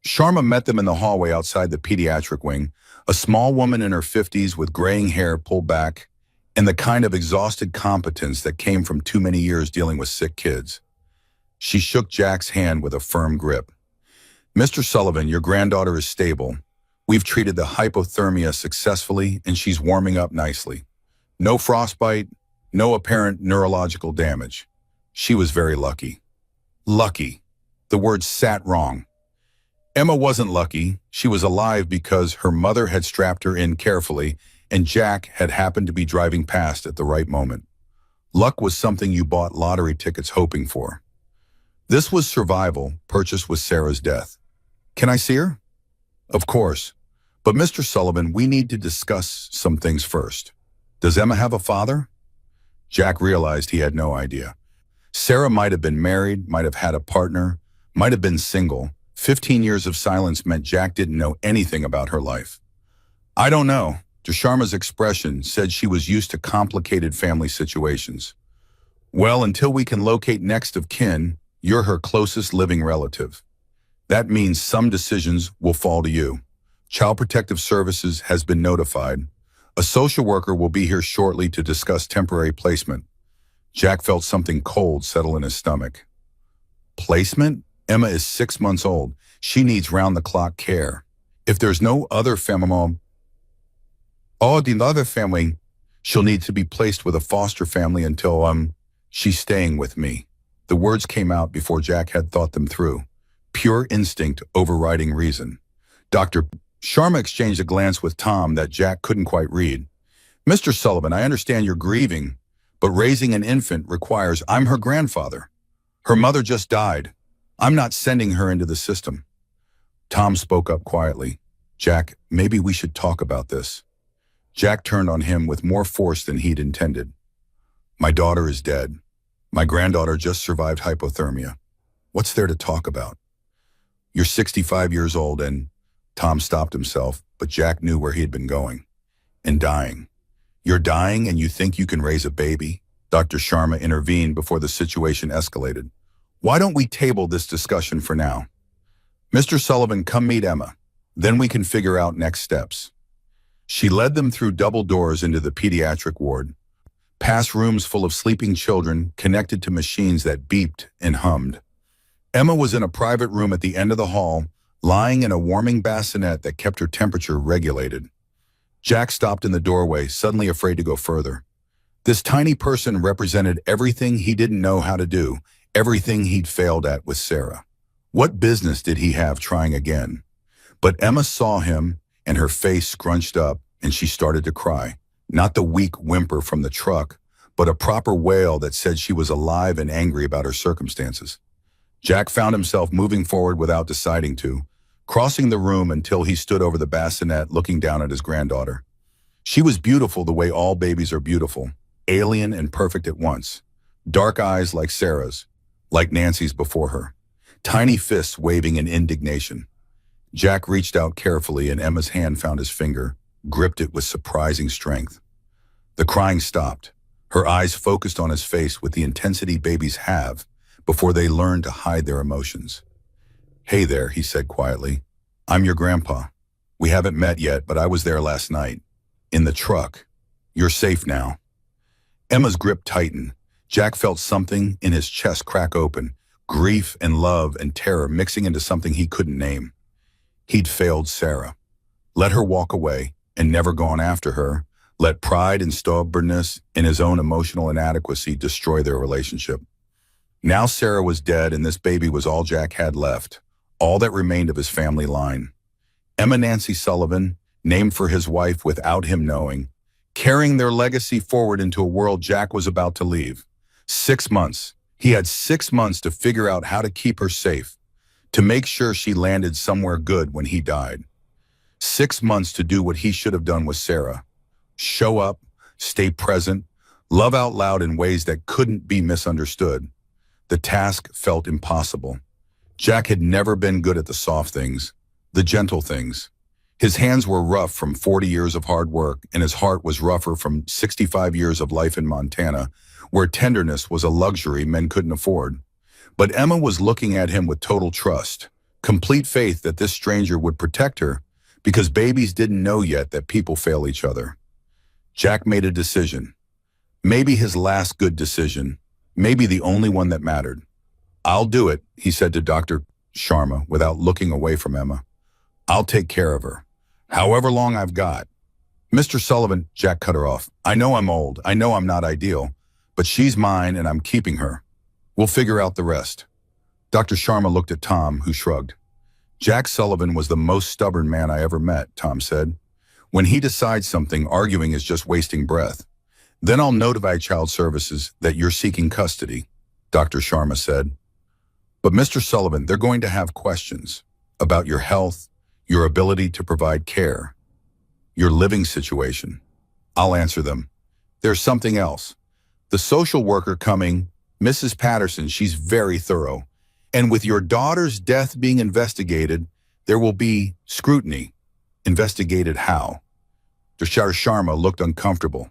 Sharma met them in the hallway outside the pediatric wing, a small woman in her 50s with graying hair pulled back, and the kind of exhausted competence that came from too many years dealing with sick kids. She shook Jack's hand with a firm grip. Mr. Sullivan, your granddaughter is stable. We've treated the hypothermia successfully and she's warming up nicely. No frostbite, no apparent neurological damage. She was very lucky. Lucky. The word sat wrong. Emma wasn't lucky. She was alive because her mother had strapped her in carefully and Jack had happened to be driving past at the right moment. Luck was something you bought lottery tickets hoping for. This was survival, purchased with Sarah's death. Can I see her? Of course. But Mr. Sullivan, we need to discuss some things first. Does Emma have a father? Jack realized he had no idea. Sarah might have been married, might have had a partner, might have been single. 15 years of silence meant Jack didn't know anything about her life. I don't know. Sharma's expression said she was used to complicated family situations. Well, until we can locate next of kin, you're her closest living relative. That means some decisions will fall to you. Child Protective Services has been notified. A social worker will be here shortly to discuss temporary placement. Jack felt something cold settle in his stomach. Placement? Emma is 6 months old. She needs round-the-clock care. If there's no other family, the other family, she'll need to be placed with a foster family until, she's staying with me. The words came out before Jack had thought them through. Pure instinct overriding reason. Dr. Sharma exchanged a glance with Tom that Jack couldn't quite read. Mr. Sullivan, I understand you're grieving, but raising an infant requires I'm her grandfather. Her mother just died. I'm not sending her into the system. Tom spoke up quietly. Jack, maybe we should talk about this. Jack turned on him with more force than he'd intended. My daughter is dead. My granddaughter just survived hypothermia. What's there to talk about? You're 65 years old and... Tom stopped himself, but Jack knew where he had been going. And dying. You're dying and you think you can raise a baby? Dr. Sharma intervened before the situation escalated. Why don't we table this discussion for now? Mr. Sullivan, come meet Emma. Then we can figure out next steps. She led them through double doors into the pediatric ward, past rooms full of sleeping children connected to machines that beeped and hummed. Emma was in a private room at the end of the hall, lying in a warming bassinet that kept her temperature regulated. Jack stopped in the doorway, suddenly afraid to go further. This tiny person represented everything he didn't know how to do, everything he'd failed at with Sarah. What business did he have trying again? But Emma saw him, and her face scrunched up, and she started to cry. Not the weak whimper from the truck, but a proper wail that said she was alive and angry about her circumstances. Jack found himself moving forward without deciding to, crossing the room until he stood over the bassinet looking down at his granddaughter. She was beautiful the way all babies are beautiful, alien and perfect at once. Dark eyes like Sarah's, like Nancy's before her. Tiny fists waving in indignation. Jack reached out carefully and Emma's hand found his finger, gripped it with surprising strength. The crying stopped. Her eyes focused on his face with the intensity babies have before they learn to hide their emotions. Hey there, he said quietly. I'm your grandpa. We haven't met yet, but I was there last night. In the truck. You're safe now. Emma's grip tightened. Jack felt something in his chest crack open, grief and love and terror mixing into something he couldn't name. He'd failed Sarah. Let her walk away and never gone after her. Let pride and stubbornness and his own emotional inadequacy destroy their relationship. Now Sarah was dead and this baby was all Jack had left, all that remained of his family line. Emma Nancy Sullivan, named for his wife without him knowing, carrying their legacy forward into a world Jack was about to leave. 6 months. He had 6 months to figure out how to keep her safe, to make sure she landed somewhere good when he died. 6 months to do what he should have done with Sarah. Show up, stay present, love out loud in ways that couldn't be misunderstood. The task felt impossible. Jack had never been good at the soft things, the gentle things. His hands were rough from 40 years of hard work, and his heart was rougher from 65 years of life in Montana, where tenderness was a luxury men couldn't afford. But Emma was looking at him with total trust, complete faith that this stranger would protect her, because babies didn't know yet that people fail each other. Jack made a decision. Maybe his last good decision, maybe the only one that mattered. I'll do it, he said to Dr. Sharma without looking away from Emma. I'll take care of her, however long I've got. Mr. Sullivan, Jack cut her off. I know I'm old, I know I'm not ideal, but she's mine and I'm keeping her. We'll figure out the rest. Dr. Sharma looked at Tom, who shrugged. Jack Sullivan was the most stubborn man I ever met, Tom said. When he decides something, arguing is just wasting breath. Then I'll notify Child Services that you're seeking custody, Dr. Sharma said. But Mr. Sullivan, they're going to have questions about your health, your ability to provide care, your living situation. I'll answer them. There's something else. The social worker coming, Mrs. Patterson, she's very thorough. And with your daughter's death being investigated, there will be scrutiny. Investigated how? Dr. Sharma looked uncomfortable.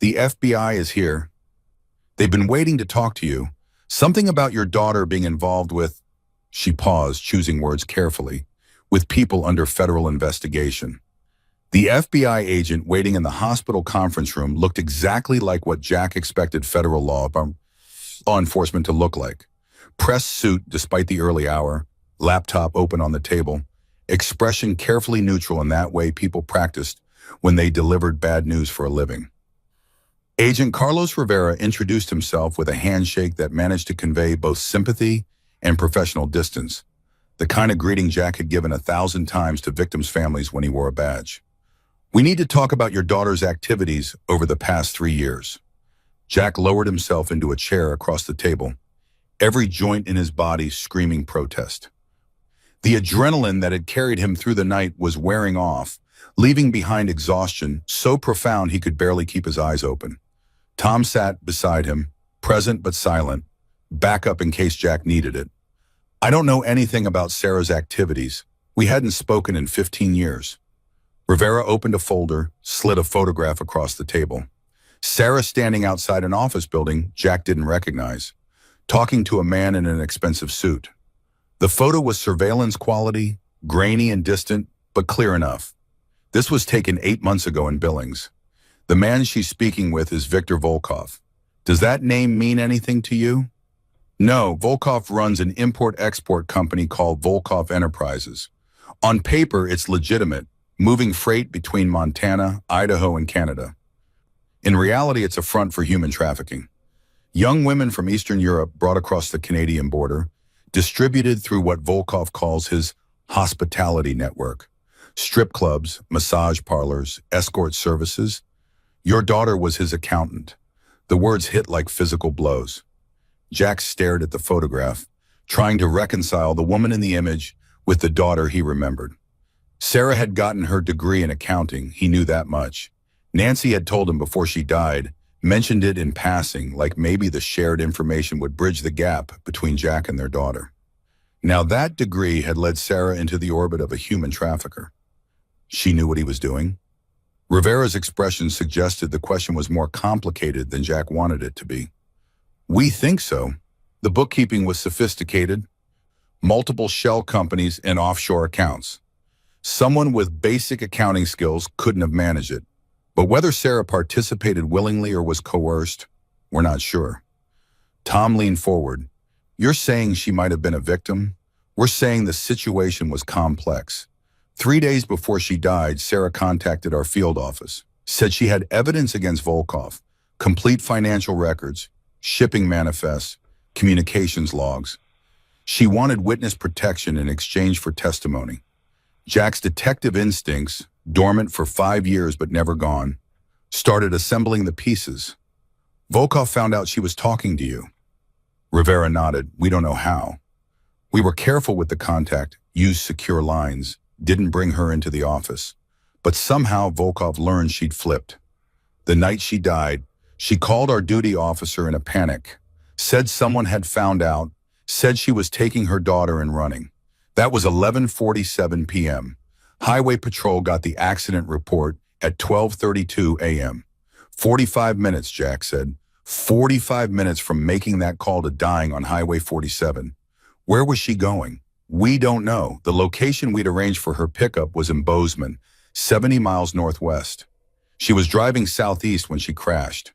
The FBI is here. They've been waiting to talk to you. Something about your daughter being involved with, she paused, choosing words carefully, with people under federal investigation. The The FBI agent waiting in the hospital conference room looked exactly like what Jack expected federal law enforcement to look like. Pressed suit despite the early hour, laptop open on the table, expression carefully neutral in that way people practiced when they delivered bad news for a living. Agent Carlos Rivera introduced himself with a handshake that managed to convey both sympathy and professional distance, the kind of greeting Jack had given 1,000 times to victims' families when he wore a badge. "We need to talk about your daughter's activities over the past 3 years." Jack lowered himself into a chair across the table, every joint in his body screaming protest. The adrenaline that had carried him through the night was wearing off, leaving behind exhaustion so profound he could barely keep his eyes open. Tom sat beside him, present but silent, backup in case Jack needed it. "I don't know anything about Sarah's activities. We hadn't spoken in 15 years. Rivera opened a folder, slid a photograph across the table. Sarah standing outside an office building Jack didn't recognize, talking to a man in an expensive suit. The photo was surveillance quality, grainy and distant, but clear enough. This was taken 8 months ago in Billings. The man she's speaking with is Victor Volkov. Does that name mean anything to you?" "No, Volkov runs an import-export company called Volkov Enterprises. On paper, it's legitimate, moving freight between Montana, Idaho, and Canada. In reality, it's a front for human trafficking. Young women from Eastern Europe brought across the Canadian border, distributed through what Volkov calls his hospitality network. Strip clubs, massage parlors, escort services. Your daughter was his accountant." The words hit like physical blows. Jack stared at the photograph, trying to reconcile the woman in the image with the daughter he remembered. Sarah had gotten her degree in accounting, he knew that much. Nancy had told him before she died, mentioned it in passing, like maybe the shared information would bridge the gap between Jack and their daughter. Now that degree had led Sarah into the orbit of a human trafficker. She knew what he was doing. Rivera's expression suggested the question was more complicated than Jack wanted it to be. "We think so. The bookkeeping was sophisticated, multiple shell companies and offshore accounts. Someone with basic accounting skills couldn't have managed it. But whether Sarah participated willingly or was coerced, we're not sure." Tom leaned forward. "You're saying she might have been a victim? We're saying the situation was complex. 3 days before she died, Sarah contacted our field office, said she had evidence against Volkov, complete financial records, shipping manifests, communications logs. She wanted witness protection in exchange for testimony. Jack's detective instincts, dormant for 5 years but never gone, started assembling the pieces. Volkov found out she was talking to you." Rivera nodded. "We don't know how. We were careful with the contact, used secure lines, didn't bring her into the office. But somehow Volkov learned she'd flipped. The night she died, she called our duty officer in a panic, said someone had found out, said she was taking her daughter and running. That was 11:47 p.m. Highway Patrol got the accident report at 12:32 a.m. 45 minutes, Jack said. 45 minutes from making that call to dying on Highway 47. Where was she going? We don't know. The location we'd arranged for her pickup was in Bozeman, 70 miles northwest. She was driving southeast when she crashed.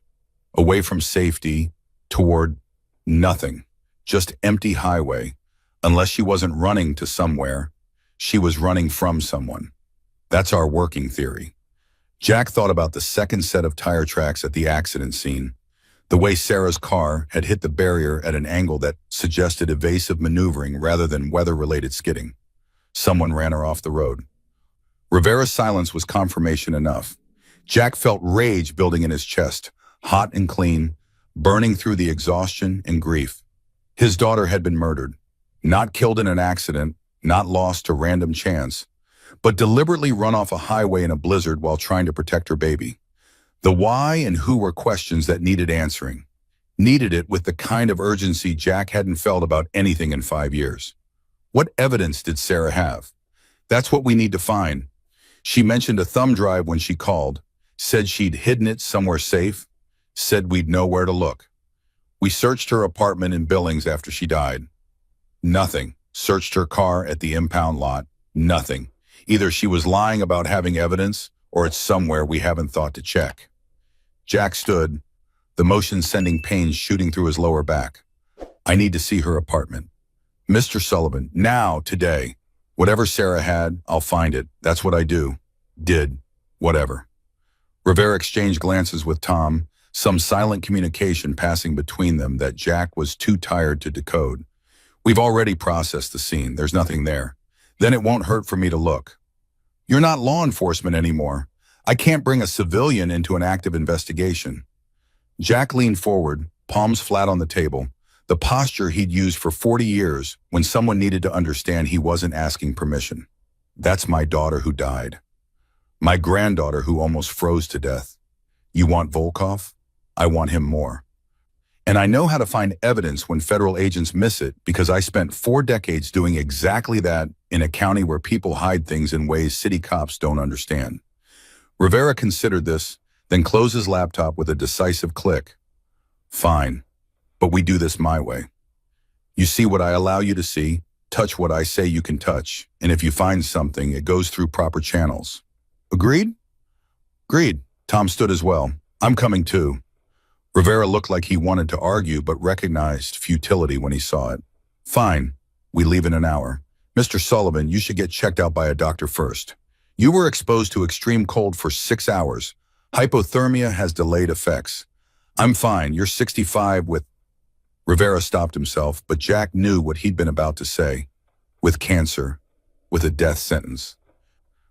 Away from safety, toward nothing. Just empty highway. Unless she wasn't running to somewhere, she was running from someone. That's our working theory. Jack thought about the second set of tire tracks at the accident scene. The way Sarah's car had hit the barrier at an angle that suggested evasive maneuvering rather than weather-related skidding. Someone ran her off the road. Rivera's silence was confirmation enough. Jack felt rage building in his chest, hot and clean, burning through the exhaustion and grief. His daughter had been murdered. Not killed in an accident, not lost to random chance, but deliberately run off a highway in a blizzard while trying to protect her baby. The why and who were questions that needed answering. Needed it with the kind of urgency Jack hadn't felt about anything in 5 years. What evidence did Sarah have? That's what we need to find. She mentioned a thumb drive when she called, said she'd hidden it somewhere safe, said we'd know where to look. We searched her apartment in Billings after she died. Nothing. Searched her car at the impound lot. Nothing. Either she was lying about having evidence, or it's somewhere we haven't thought to check. Jack stood, the motion sending pains shooting through his lower back. I need to see her apartment. Mr. Sullivan, now, today. Whatever Sarah had, I'll find it. That's what I do. Did. Whatever. Rivera exchanged glances with Tom, some silent communication passing between them that Jack was too tired to decode. We've already processed the scene. There's nothing there. Then it won't hurt for me to look. You're not law enforcement anymore. I can't bring a civilian into an active investigation. Jack leaned forward, palms flat on the table, the posture he'd used for 40 years when someone needed to understand he wasn't asking permission. That's my daughter who died. My granddaughter who almost froze to death. You want Volkov? I want him more. And I know how to find evidence when federal agents miss it because I spent 4 decades doing exactly that in a county where people hide things in ways city cops don't understand. Rivera considered this, then closed his laptop with a decisive click. Fine, but we do this my way. You see what I allow you to see, touch what I say you can touch, and if you find something, it goes through proper channels. Agreed? Agreed. Tom stood as well. I'm coming too. Rivera looked like he wanted to argue but recognized futility when he saw it. Fine, we leave in an hour. Mr. Sullivan, you should get checked out by a doctor first. You were exposed to extreme cold for 6 hours. Hypothermia has delayed effects. I'm fine, you're 65 with... Rivera stopped himself, but Jack knew what he'd been about to say. With cancer, with a death sentence.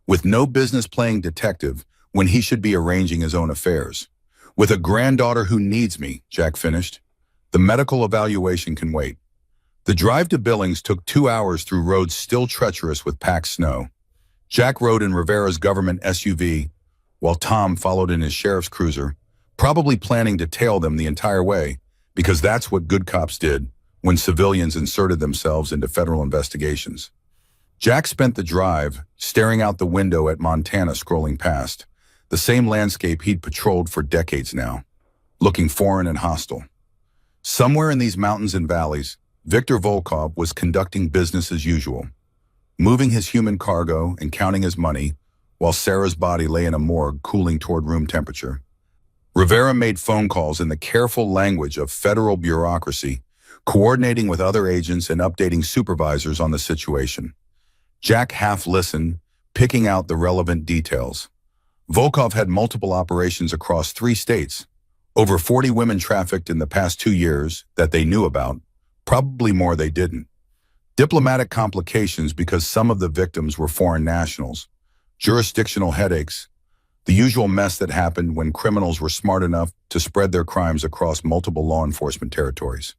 With no business playing detective when he should be arranging his own affairs. With a granddaughter who needs me, Jack finished. The medical evaluation can wait. The drive to Billings took 2 hours through roads still treacherous with packed snow. Jack rode in Rivera's government SUV, while Tom followed in his sheriff's cruiser, probably planning to tail them the entire way, because that's what good cops did when civilians inserted themselves into federal investigations. Jack spent the drive staring out the window at Montana scrolling past, the same landscape he'd patrolled for decades now, looking foreign and hostile. Somewhere in these mountains and valleys, Viktor Volkov was conducting business as usual, moving his human cargo and counting his money, while Sarah's body lay in a morgue cooling toward room temperature. Rivera made phone calls in the careful language of federal bureaucracy, coordinating with other agents and updating supervisors on the situation. Jack half listened, picking out the relevant details. Volkov had multiple operations across 3 states, over 40 women trafficked in the past 2 years that they knew about, probably more they didn't. Diplomatic complications because some of the victims were foreign nationals, jurisdictional headaches, the usual mess that happened when criminals were smart enough to spread their crimes across multiple law enforcement territories.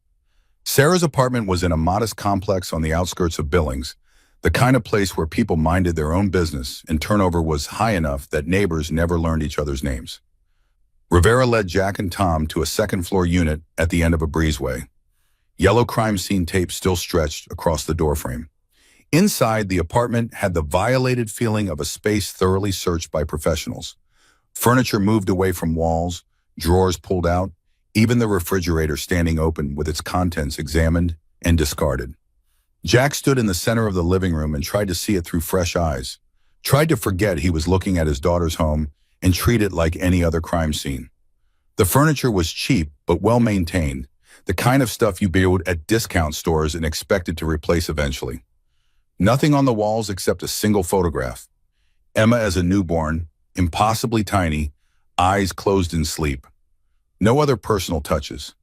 Sarah's apartment was in a modest complex on the outskirts of Billings, the kind of place where people minded their own business and turnover was high enough that neighbors never learned each other's names. Rivera led Jack and Tom to a second-floor unit at the end of a breezeway. Yellow crime scene tape still stretched across the doorframe. Inside, the apartment had the violated feeling of a space thoroughly searched by professionals. Furniture moved away from walls, drawers pulled out, even the refrigerator standing open with its contents examined and discarded. Jack stood in the center of the living room and tried to see it through fresh eyes, tried to forget he was looking at his daughter's home and treat it like any other crime scene. The furniture was cheap but well-maintained, the kind of stuff you build at discount stores and expected to replace eventually. Nothing on the walls except a single photograph. Emma as a newborn, impossibly tiny, eyes closed in sleep. No other personal touches.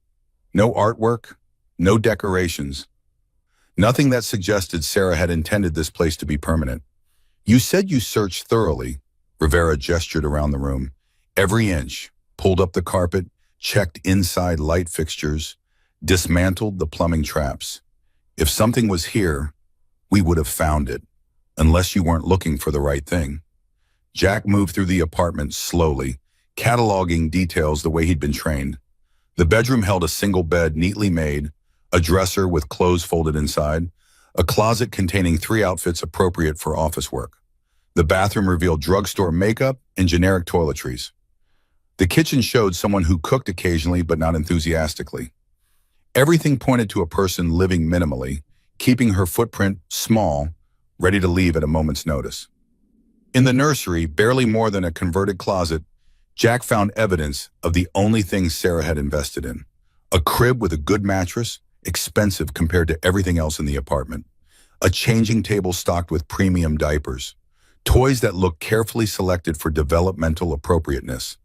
No artwork, no decorations. Nothing that suggested Sarah had intended this place to be permanent. You said you searched thoroughly, Rivera gestured around the room. Every inch, pulled up the carpet, checked inside light fixtures, dismantled the plumbing traps. If something was here, we would have found it, unless you weren't looking for the right thing. Jack moved through the apartment slowly, cataloging details the way he'd been trained. The bedroom held a single bed neatly made, a dresser with clothes folded inside, a closet containing 3 outfits appropriate for office work. The bathroom revealed drugstore makeup and generic toiletries. The kitchen showed someone who cooked occasionally but not enthusiastically. Everything pointed to a person living minimally, keeping her footprint small, ready to leave at a moment's notice. In the nursery, barely more than a converted closet, Jack found evidence of the only thing Sarah had invested in. A crib with a good mattress, expensive compared to everything else in the apartment. A changing table stocked with premium diapers. Toys that looked carefully selected for developmental appropriateness.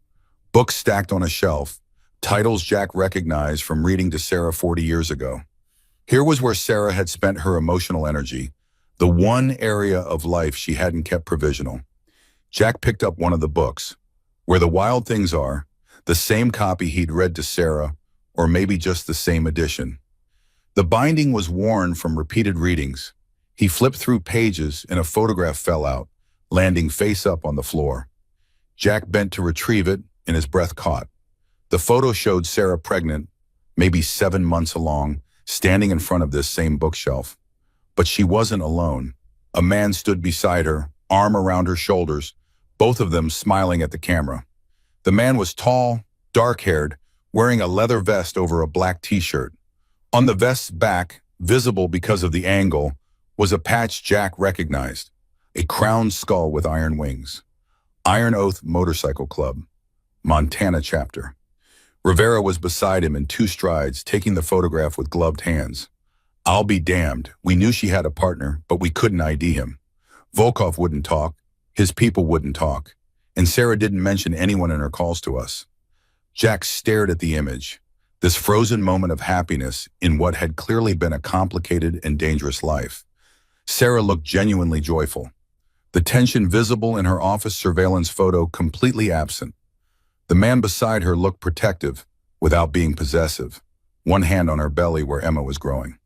Books stacked on a shelf. Titles Jack recognized from reading to Sarah 40 years ago. Here was where Sarah had spent her emotional energy, the one area of life she hadn't kept provisional. Jack picked up one of the books. Where the Wild Things Are, the same copy he'd read to Sarah, or maybe just the same edition. The binding was worn from repeated readings. He flipped through pages and a photograph fell out, landing face up on the floor. Jack bent to retrieve it and his breath caught. The photo showed Sarah pregnant, maybe 7 months along, standing in front of this same bookshelf. But she wasn't alone. A man stood beside her, arm around her shoulders, both of them smiling at the camera. The man was tall, dark-haired, wearing a leather vest over a black t-shirt. On the vest's back, visible because of the angle, was a patch Jack recognized, a crowned skull with iron wings. Iron Oath Motorcycle Club, Montana chapter. Rivera was beside him in 2 strides, taking the photograph with gloved hands. I'll be damned. We knew she had a partner, but we couldn't ID him. Volkov wouldn't talk. His people wouldn't talk. And Sarah didn't mention anyone in her calls to us. Jack stared at the image, this frozen moment of happiness in what had clearly been a complicated and dangerous life. Sarah looked genuinely joyful. The tension visible in her office surveillance photo completely absent. The man beside her looked protective, without being possessive, one hand on her belly where Emma was growing.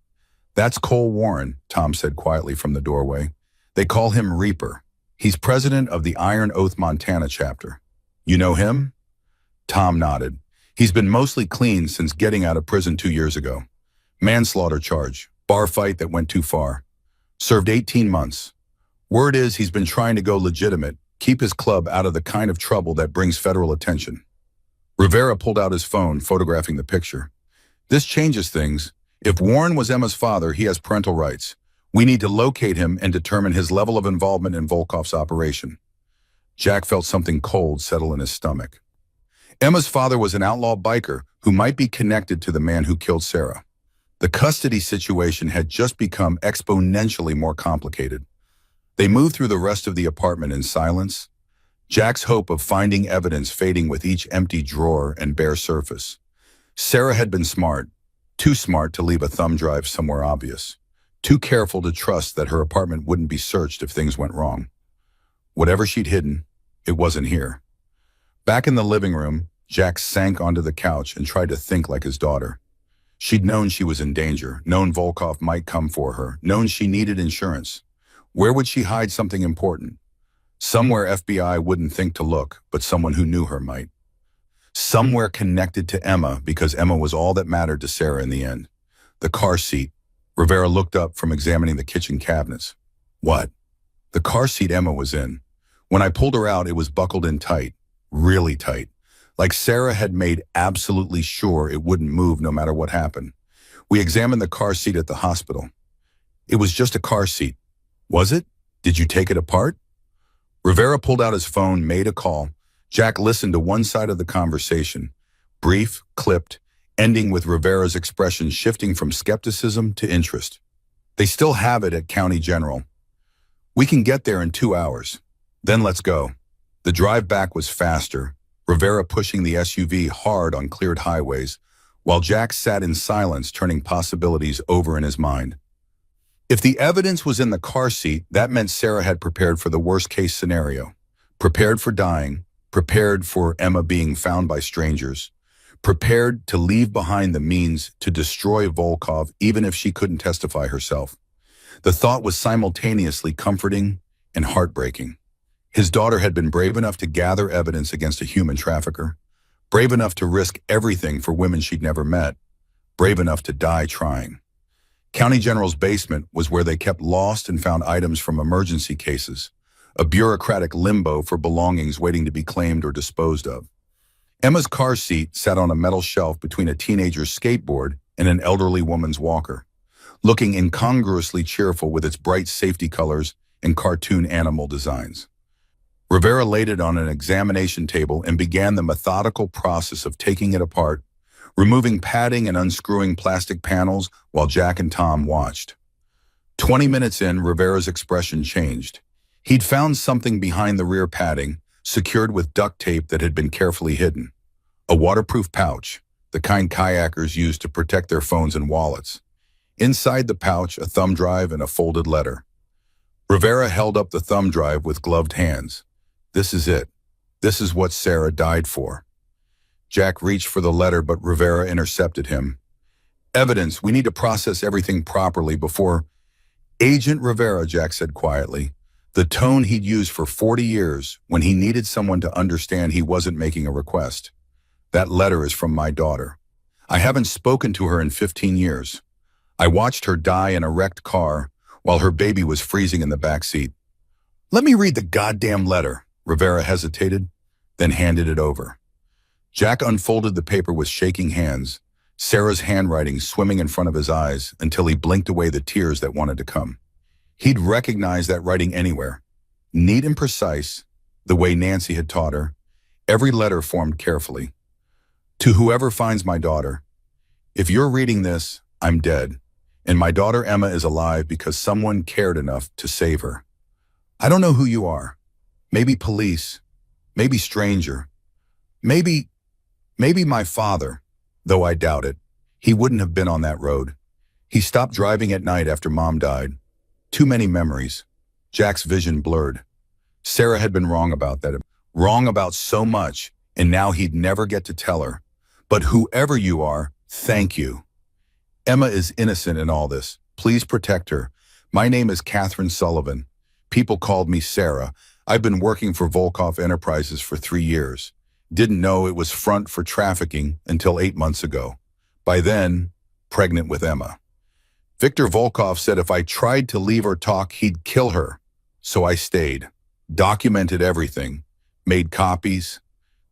That's Cole Warren, Tom said quietly from the doorway. They call him Reaper. He's president of the Iron Oath Montana chapter. You know him? Tom nodded. He's been mostly clean since getting out of prison 2 years ago. Manslaughter charge, bar fight that went too far. Served 18 months. Word is he's been trying to go legitimate, keep his club out of the kind of trouble that brings federal attention. Rivera pulled out his phone, photographing the picture. This changes things. If Warren was Emma's father, he has parental rights. We need to locate him and determine his level of involvement in Volkov's operation. Jack felt something cold settle in his stomach. Emma's father was an outlaw biker who might be connected to the man who killed Sarah. The custody situation had just become exponentially more complicated. They moved through the rest of the apartment in silence, Jack's hope of finding evidence fading with each empty drawer and bare surface. Sarah had been smart, too smart to leave a thumb drive somewhere obvious. Too careful to trust that her apartment wouldn't be searched if things went wrong. Whatever she'd hidden, it wasn't here. Back in the living room, Jack sank onto the couch and tried to think like his daughter. She'd known she was in danger, known Volkov might come for her, known she needed insurance. Where would she hide something important? Somewhere FBI wouldn't think to look, but someone who knew her might. Somewhere connected to Emma, because Emma was all that mattered to Sarah in the end. The car seat. Rivera looked up from examining the kitchen cabinets. What? The car seat Emma was in. When I pulled her out, it was buckled in tight, really tight, like Sarah had made absolutely sure it wouldn't move no matter what happened. We examined the car seat at the hospital. It was just a car seat. Was it? Did you take it apart? Rivera pulled out his phone, made a call. Jack listened to one side of the conversation, brief, clipped, ending with Rivera's expression shifting from skepticism to interest. They still have it at County General. We can get there in 2 hours. Then let's go. The drive back was faster, Rivera pushing the SUV hard on cleared highways, while Jack sat in silence, turning possibilities over in his mind. If the evidence was in the car seat, that meant Sarah had prepared for the worst-case scenario. Prepared for dying, prepared for Emma being found by strangers, prepared to leave behind the means to destroy Volkov even if she couldn't testify herself. The thought was simultaneously comforting and heartbreaking. His daughter had been brave enough to gather evidence against a human trafficker, brave enough to risk everything for women she'd never met, brave enough to die trying. County General's basement was where they kept lost and found items from emergency cases, a bureaucratic limbo for belongings waiting to be claimed or disposed of. Emma's car seat sat on a metal shelf between a teenager's skateboard and an elderly woman's walker, looking incongruously cheerful with its bright safety colors and cartoon animal designs. Rivera laid it on an examination table and began the methodical process of taking it apart, removing padding and unscrewing plastic panels while Jack and Tom watched. 20 minutes in, Rivera's expression changed. He'd found something behind the rear padding, secured with duct tape that had been carefully hidden. A waterproof pouch, the kind kayakers use to protect their phones and wallets. Inside the pouch, a thumb drive and a folded letter. Rivera held up the thumb drive with gloved hands. This is it. This is what Sarah died for. Jack reached for the letter, but Rivera intercepted him. Evidence, we need to process everything properly before... Agent Rivera, Jack said quietly, the tone he'd used for 40 years when he needed someone to understand he wasn't making a request. That letter is from my daughter. I haven't spoken to her in 15 years. I watched her die in a wrecked car while her baby was freezing in the back seat. Let me read the goddamn letter, Rivera hesitated, then handed it over. Jack unfolded the paper with shaking hands, Sarah's handwriting swimming in front of his eyes until he blinked away the tears that wanted to come. He'd recognize that writing anywhere. Neat and precise, the way Nancy had taught her, every letter formed carefully. To whoever finds my daughter, if you're reading this, I'm dead, and my daughter Emma is alive because someone cared enough to save her. I don't know who you are. Maybe police, maybe stranger, maybe my father, though I doubt it. He wouldn't have been on that road. He stopped driving at night after Mom died. Too many memories. Jack's vision blurred. Sarah had been wrong about that. Wrong about so much, and now he'd never get to tell her. But whoever you are, thank you. Emma is innocent in all this. Please protect her. My name is Catherine Sullivan. People called me Sarah. I've been working for Volkov Enterprises for 3 years. Didn't know it was front for trafficking until 8 months ago. By then, pregnant with Emma. Victor Volkov said if I tried to leave or talk, he'd kill her. So I stayed, documented everything, made copies.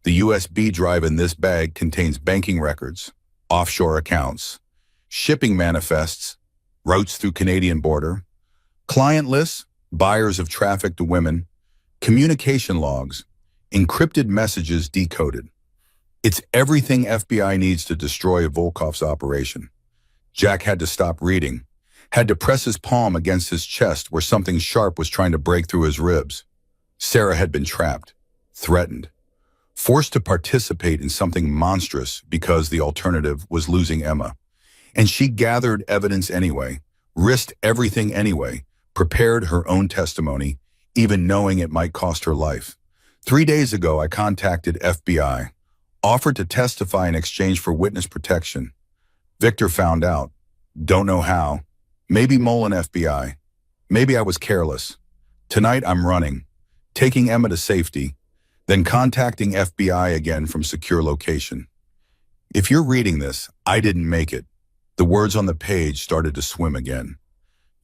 The USB drive in this bag contains banking records, offshore accounts, shipping manifests, routes through Canadian border, client lists, buyers of trafficked women, communication logs, encrypted messages decoded. It's everything FBI needs to destroy Volkov's operation. Jack had to stop reading, had to press his palm against his chest where something sharp was trying to break through his ribs. Sarah had been trapped, threatened, forced to participate in something monstrous because the alternative was losing Emma. And she gathered evidence anyway, risked everything anyway, prepared her own testimony, even knowing it might cost her life. 3 days ago, I contacted FBI, offered to testify in exchange for witness protection. Victor found out. Don't know how. Maybe Mullen FBI. Maybe I was careless. Tonight I'm running, taking Emma to safety, then contacting FBI again from secure location. If you're reading this, I didn't make it. The words on the page started to swim again.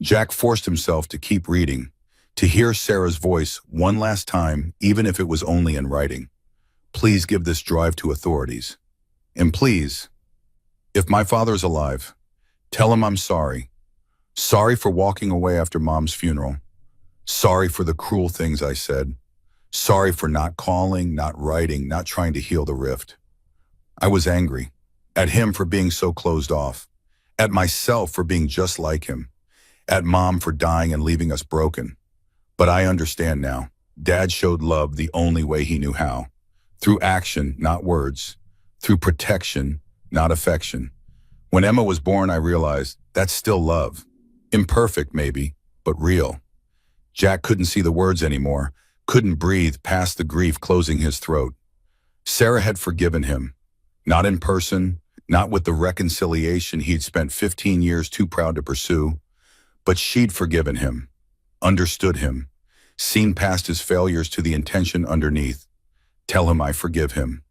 Jack forced himself to keep reading, to hear Sarah's voice one last time, even if it was only in writing. Please give this drive to authorities. And please, if my father's alive, tell him I'm sorry. Sorry for walking away after Mom's funeral. Sorry for the cruel things I said. Sorry for not calling, not writing, not trying to heal the rift. I was angry at him for being so closed off, at myself for being just like him, at Mom for dying and leaving us broken. But I understand now. Dad showed love the only way he knew how. Through action, not words. Through protection, not affection. When Emma was born, I realized that's still love. Imperfect, maybe, but real. Jack couldn't see the words anymore, couldn't breathe past the grief closing his throat. Sarah had forgiven him. Not in person, not with the reconciliation he'd spent 15 years too proud to pursue, but she'd forgiven him, understood him, seen past his failures to the intention underneath. Tell him I forgive him.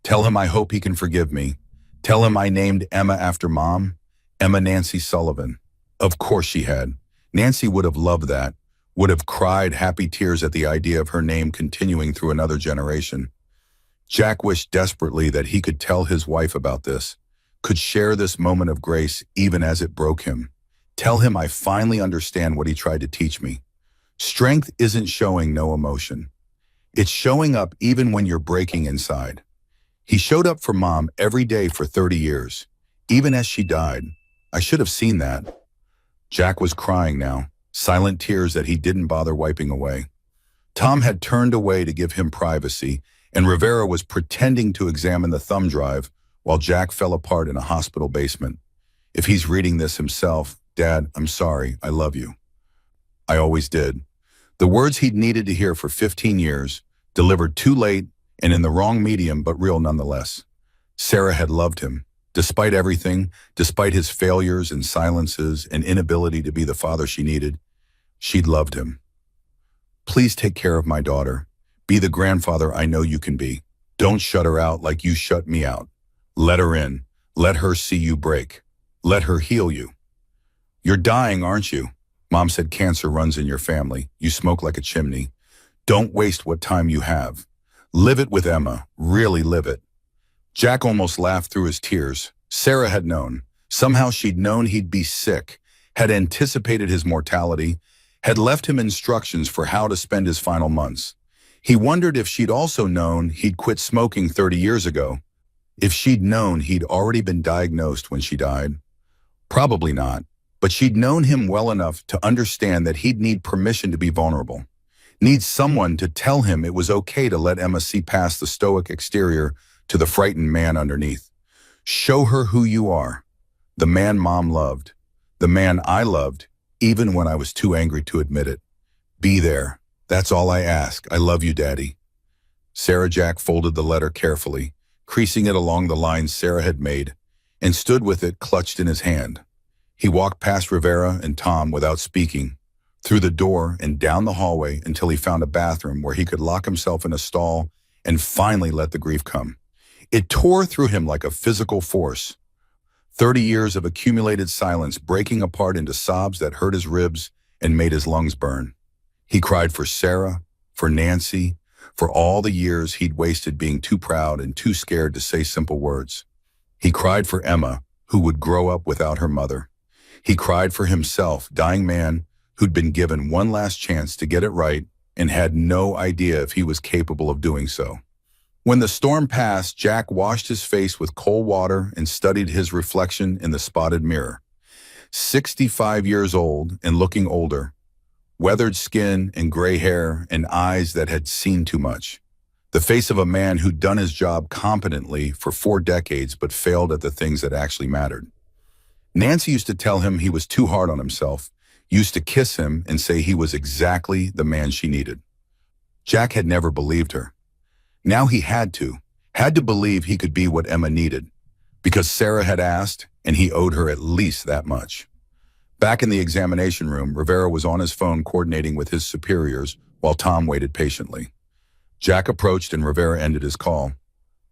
Tell him I hope he can forgive me. Tell him I named Emma after Mom, Emma Nancy Sullivan. Of course she had. Nancy would have loved that, would have cried happy tears at the idea of her name continuing through another generation. Jack wished desperately that he could tell his wife about this, could share this moment of grace even as it broke him. Tell him I finally understand what he tried to teach me. Strength isn't showing no emotion. It's showing up even when you're breaking inside. He showed up for Mom every day for 30 years, even as she died. I should have seen that. Jack was crying now, silent tears that he didn't bother wiping away. Tom had turned away to give him privacy, and Rivera was pretending to examine the thumb drive while Jack fell apart in a hospital basement. If he's reading this himself, Dad, I'm sorry, I love you. I always did. The words he'd needed to hear for 15 years, delivered too late and in the wrong medium but real nonetheless. Sarah had loved him. Despite everything, despite his failures and silences and inability to be the father she needed, she'd loved him. Please take care of my daughter. Be the grandfather I know you can be. Don't shut her out like you shut me out. Let her in. Let her see you break. Let her heal you. You're dying, aren't you? Mom said cancer runs in your family. You smoke like a chimney. Don't waste what time you have. Live it with Emma. Really live it. Jack almost laughed through his tears. Sarah had known. Somehow she'd known he'd be sick, had anticipated his mortality, had left him instructions for how to spend his final months. He wondered if she'd also known he'd quit smoking 30 years ago. If she'd known he'd already been diagnosed when she died. Probably not, but she'd known him well enough to understand that he'd need permission to be vulnerable. Need someone to tell him it was okay to let Emma see past the stoic exterior to the frightened man underneath. Show her who you are. The man Mom loved. The man I loved, even when I was too angry to admit it. Be there. That's all I ask. I love you, Daddy. Sarah Jack folded the letter carefully, creasing it along the lines Sarah had made, and stood with it clutched in his hand. He walked past Rivera and Tom without speaking, through the door and down the hallway until he found a bathroom where he could lock himself in a stall and finally let the grief come. It tore through him like a physical force. 30 years of accumulated silence breaking apart into sobs that hurt his ribs and made his lungs burn. He cried for Sarah, for Nancy, for all the years he'd wasted being too proud and too scared to say simple words. He cried for Emma, who would grow up without her mother. He cried for himself, dying man, who'd been given one last chance to get it right and had no idea if he was capable of doing so. When the storm passed, Jack washed his face with cold water and studied his reflection in the spotted mirror. 65 years old and looking older, weathered skin and gray hair and eyes that had seen too much. The face of a man who'd done his job competently for 4 decades but failed at the things that actually mattered. Nancy used to tell him he was too hard on himself, used to kiss him and say he was exactly the man she needed. Jack had never believed her. Now he had to believe he could be what Emma needed, because Sarah had asked and he owed her at least that much. Back in the examination room, Rivera was on his phone coordinating with his superiors while Tom waited patiently. Jack approached and Rivera ended his call.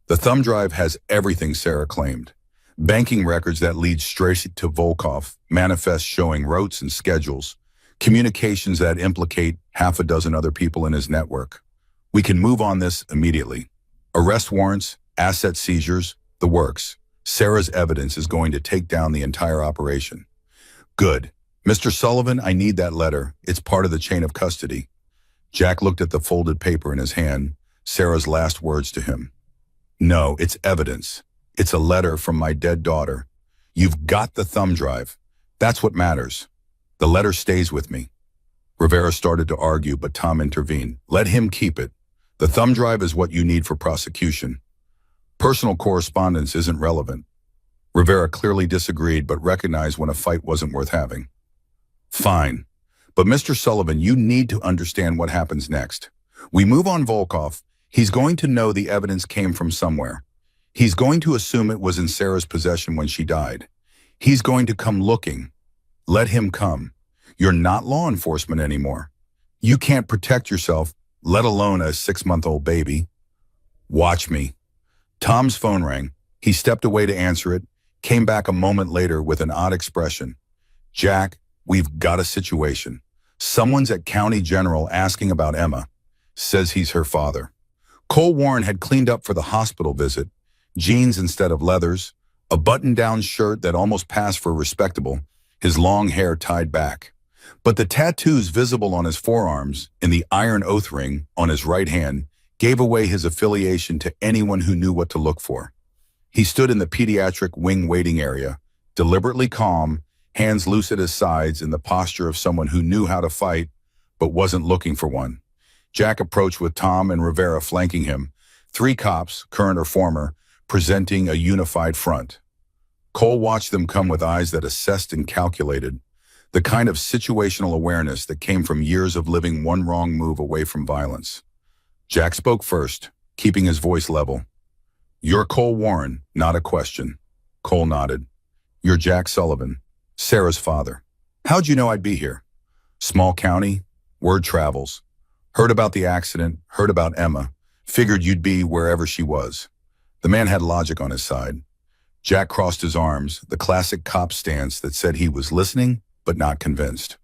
The thumb drive has everything Sarah claimed. Banking records that lead straight to Volkov, manifests showing routes and schedules, communications that implicate half a dozen other people in his network. We can move on this immediately. Arrest warrants, asset seizures, the works. Sarah's evidence is going to take down the entire operation. Good. Mr. Sullivan, I need that letter. It's part of the chain of custody. Jack looked at the folded paper in his hand, Sarah's last words to him. No, it's evidence. It's a letter from my dead daughter. You've got the thumb drive. That's what matters. The letter stays with me. Rivera started to argue, but Tom intervened. Let him keep it. The thumb drive is what you need for prosecution. Personal correspondence isn't relevant. Rivera clearly disagreed, but recognized when a fight wasn't worth having. Fine. But Mr. Sullivan, you need to understand what happens next. We move on Volkov. He's going to know the evidence came from somewhere. He's going to assume it was in Sarah's possession when she died. He's going to come looking. Let him come. You're not law enforcement anymore. You can't protect yourself, let alone a 6-month-old baby. Watch me. Tom's phone rang. He stepped away to answer it, came back a moment later with an odd expression. Jack, we've got a situation. Someone's at County General asking about Emma. Says he's her father. Cole Warren had cleaned up for the hospital visit. Jeans instead of leathers, a button-down shirt that almost passed for respectable, his long hair tied back. But the tattoos visible on his forearms and the iron oath ring on his right hand gave away his affiliation to anyone who knew what to look for. He stood in the pediatric wing waiting area, deliberately calm, hands loose at his sides in the posture of someone who knew how to fight but wasn't looking for one. Jack approached with Tom and Rivera flanking him, 3 cops, current or former, presenting a unified front. Cole watched them come with eyes that assessed and calculated, the kind of situational awareness that came from years of living one wrong move away from violence. Jack spoke first, keeping his voice level. "You're Cole Warren, not a question." Cole nodded. "You're Jack Sullivan, Sarah's father. How'd you know I'd be here?" "Small county, word travels. Heard about the accident, heard about Emma, figured you'd be wherever she was." The man had logic on his side. Jack crossed his arms, the classic cop stance that said he was listening but not convinced.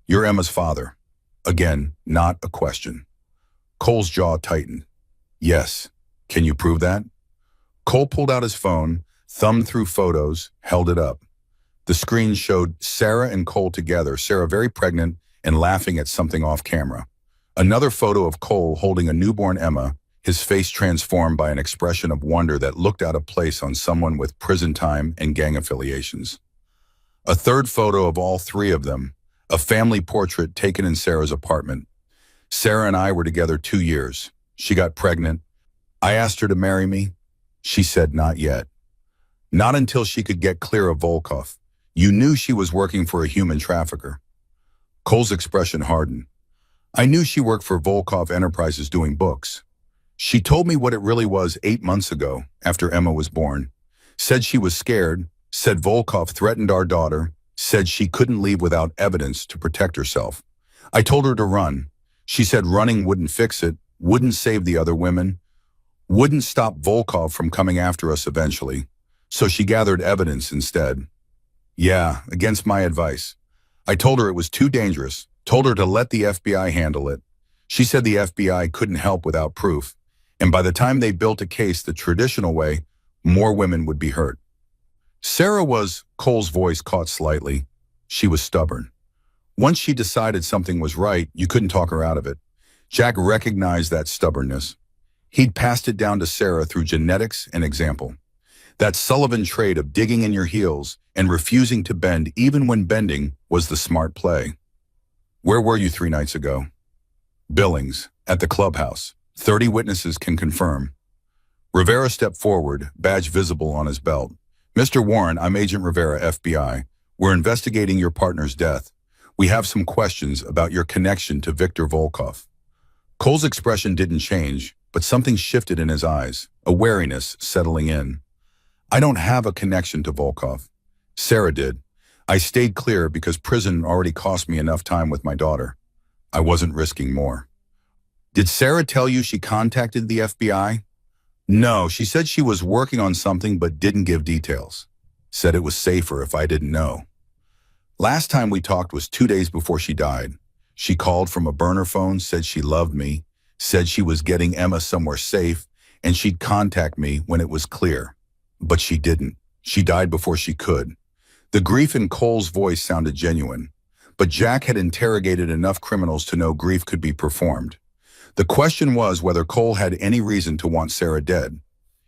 "You're Emma's father." Again, not a question. Cole's jaw tightened. "Yes. Can you prove that?" Cole pulled out his phone, thumbed through photos, held it up. The screen showed Sarah and Cole together, Sarah very pregnant and laughing at something off camera. Another photo of Cole holding a newborn Emma, his face transformed by an expression of wonder that looked out of place on someone with prison time and gang affiliations. A third photo of all 3 of them, a family portrait taken in Sarah's apartment. "Sarah and I were together 2 years. She got pregnant. I asked her to marry me. She said not yet. Not until she could get clear of Volkov. You knew she was working for a human trafficker." Cole's expression hardened. "I knew she worked for Volkov Enterprises doing books. She told me what it really was 8 months ago, after Emma was born. Said she was scared, said Volkov threatened our daughter, said she couldn't leave without evidence to protect herself. I told her to run. She said running wouldn't fix it, wouldn't save the other women, wouldn't stop Volkov from coming after us eventually. So she gathered evidence instead. Yeah, against my advice. I told her it was too dangerous, told her to let the FBI handle it. She said the FBI couldn't help without proof, and by the time they built a case the traditional way, more women would be hurt." Sarah was, Cole's voice caught slightly. She was stubborn. Once she decided something was right, you couldn't talk her out of it. Jack recognized that stubbornness. He'd passed it down to Sarah through genetics and example. That Sullivan trait of digging in your heels and refusing to bend even when bending was the smart play. "Where were you 3 nights ago?" "Billings, at the clubhouse. 30 witnesses can confirm." Rivera stepped forward, badge visible on his belt. "Mr. Warren, I'm Agent Rivera, FBI. We're investigating your partner's death. We have some questions about your connection to Viktor Volkov." Cole's expression didn't change, but something shifted in his eyes, a wariness settling in. "I don't have a connection to Volkov. Sarah did. I stayed clear because prison already cost me enough time with my daughter. I wasn't risking more." "Did Sarah tell you she contacted the FBI?" "No, she said she was working on something but didn't give details. Said it was safer if I didn't know. Last time we talked was 2 days before she died. She called from a burner phone, said she loved me, said she was getting Emma somewhere safe, and she'd contact me when it was clear. But she didn't. She died before she could." The grief in Cole's voice sounded genuine, but Jack had interrogated enough criminals to know grief could be performed. The question was whether Cole had any reason to want Sarah dead.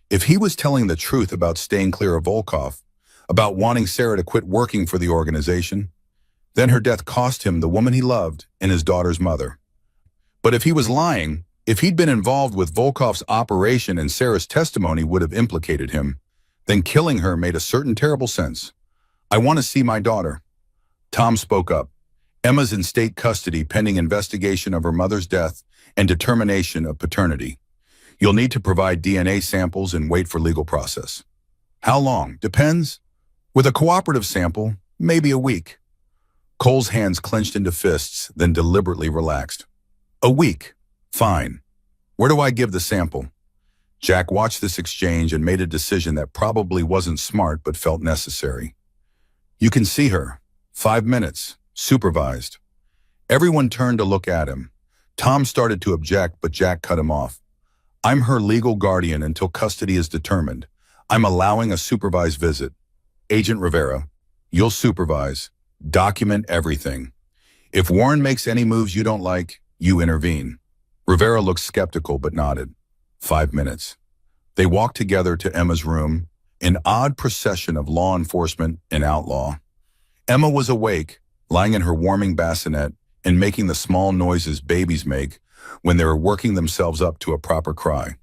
If he was telling the truth about staying clear of Volkov, about wanting Sarah to quit working for the organization, then her death cost him the woman he loved and his daughter's mother. But if he was lying, if he'd been involved with Volkov's operation and Sarah's testimony would have implicated him, then killing her made a certain terrible sense. "I want to see my daughter." Tom spoke up. "Emma's in state custody pending investigation of her mother's death and determination of paternity. You'll need to provide DNA samples and wait for legal process." "How long? Depends. With a cooperative sample, maybe a week." Cole's hands clenched into fists, then deliberately relaxed. "A week. Fine. Where do I give the sample?" Jack watched this exchange and made a decision that probably wasn't smart but felt necessary. "You can see her. 5 minutes. Supervised." Everyone turned to look at him. Tom started to object, but Jack cut him off. "I'm her legal guardian until custody is determined. I'm allowing a supervised visit. Agent Rivera, you'll supervise. Document everything. If Warren makes any moves you don't like, you intervene." Rivera looked skeptical but nodded. 5 minutes. They walked together to Emma's room, an odd procession of law enforcement and outlaw. Emma was awake, lying in her warming bassinet and making the small noises babies make when they are working themselves up to a proper cry.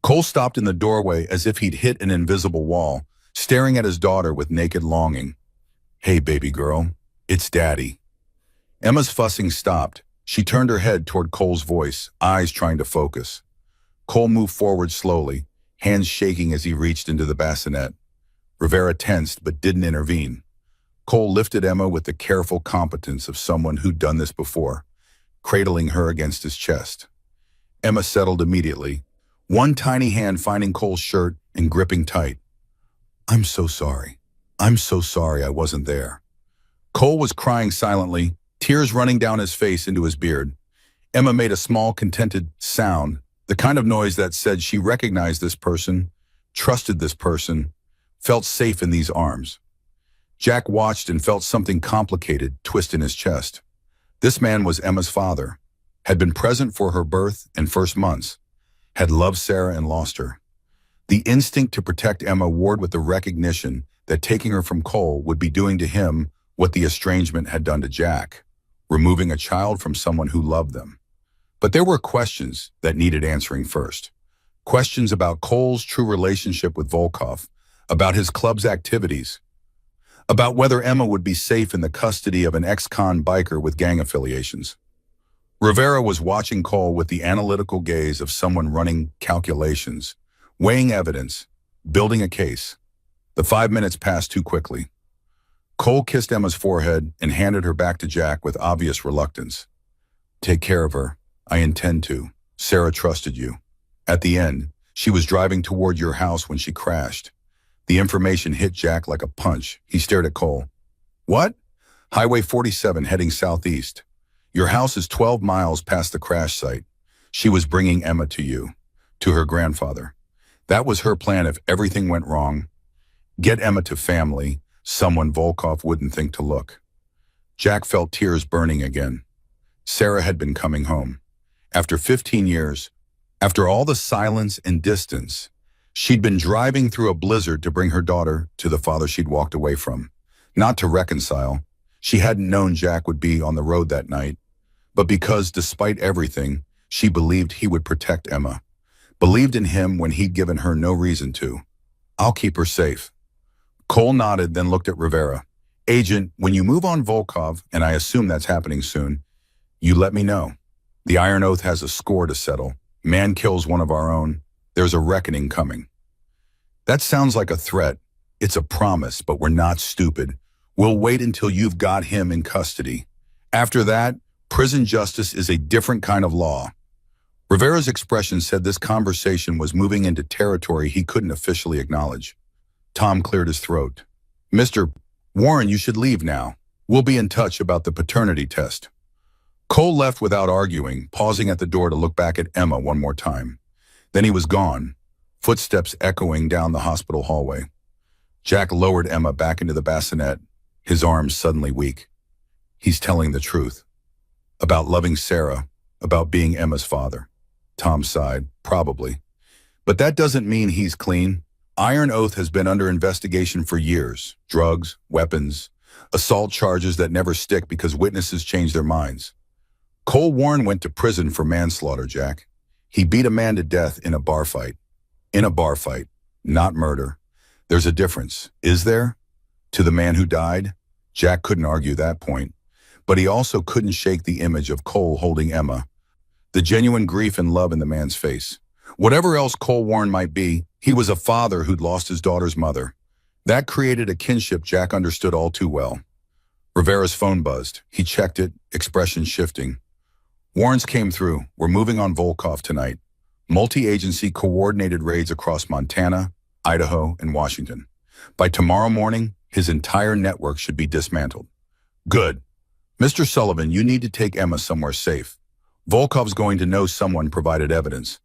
Cole stopped in the doorway as if he'd hit an invisible wall, staring at his daughter with naked longing. "Hey, baby girl, it's Daddy." Emma's fussing stopped. She turned her head toward Cole's voice, eyes trying to focus. Cole moved forward slowly, hands shaking as he reached into the bassinet. Rivera tensed but didn't intervene. Cole lifted Emma with the careful competence of someone who'd done this before, cradling her against his chest. Emma settled immediately, one tiny hand finding Cole's shirt and gripping tight. "I'm so sorry. I'm so sorry I wasn't there." Cole was crying silently, tears running down his face into his beard. Emma made a small, contented sound, the kind of noise that said she recognized this person, trusted this person, felt safe in these arms. Jack watched and felt something complicated twist in his chest. This man was Emma's father, had been present for her birth and first months, had loved Sarah and lost her. The instinct to protect Emma warred with the recognition that taking her from Cole would be doing to him what the estrangement had done to Jack, removing a child from someone who loved them. But there were questions that needed answering first. Questions about Cole's true relationship with Volkov, about his club's activities, about whether Emma would be safe in the custody of an ex-con biker with gang affiliations. Rivera was watching Cole with the analytical gaze of someone running calculations, weighing evidence, building a case. The 5 minutes passed too quickly. Cole kissed Emma's forehead and handed her back to Jack with obvious reluctance. "Take care of her. I intend to. Sarah trusted you." At the end, she was driving toward your house when she crashed. The information hit Jack like a punch. He stared at Cole. "What?" "Highway 47 heading southeast. Your house is 12 miles past the crash site. She was bringing Emma to you, to her grandfather. That was her plan if everything went wrong. Get Emma to family, someone Volkov wouldn't think to look." Jack felt tears burning again. Sarah had been coming home. After 15 years, after all the silence and distance, she'd been driving through a blizzard to bring her daughter to the father she'd walked away from. Not to reconcile. She hadn't known Jack would be on the road that night, but because, despite everything, she believed he would protect Emma. Believed in him when he'd given her no reason to. "I'll keep her safe." Cole nodded, then looked at Rivera. "Agent, when you move on Volkov, and I assume that's happening soon, you let me know. The Iron Oath has a score to settle. Man kills one of our own. There's a reckoning coming." "That sounds like a threat. It's a promise, but we're not stupid. We'll wait until you've got him in custody. After that, prison justice is a different kind of law." Rivera's expression said this conversation was moving into territory he couldn't officially acknowledge. Tom cleared his throat. "Mr. Warren, you should leave now. We'll be in touch about the paternity test." Cole left without arguing, pausing at the door to look back at Emma one more time. Then he was gone, footsteps echoing down the hospital hallway. Jack lowered Emma back into the bassinet, his arms suddenly weak. He's telling the truth. About loving Sarah, about being Emma's father. Tom sighed, probably. But that doesn't mean he's clean. Iron Oath has been under investigation for years. Drugs, weapons, assault charges that never stick because witnesses change their minds. Cole Warren went to prison for manslaughter, Jack. He beat a man to death in a bar fight. In a bar fight, not murder. There's a difference, is there? To the man who died? Jack couldn't argue that point. But he also couldn't shake the image of Cole holding Emma. The genuine grief and love in the man's face. Whatever else Cole Warren might be, he was a father who'd lost his daughter's mother. That created a kinship Jack understood all too well. Rivera's phone buzzed. He checked it, expression shifting. "Warrants came through. We're moving on Volkov tonight. Multi-agency coordinated raids across Montana, Idaho, and Washington. By tomorrow morning, his entire network should be dismantled." "Good. Mr. Sullivan, you need to take Emma somewhere safe. Volkov's going to know someone provided evidence.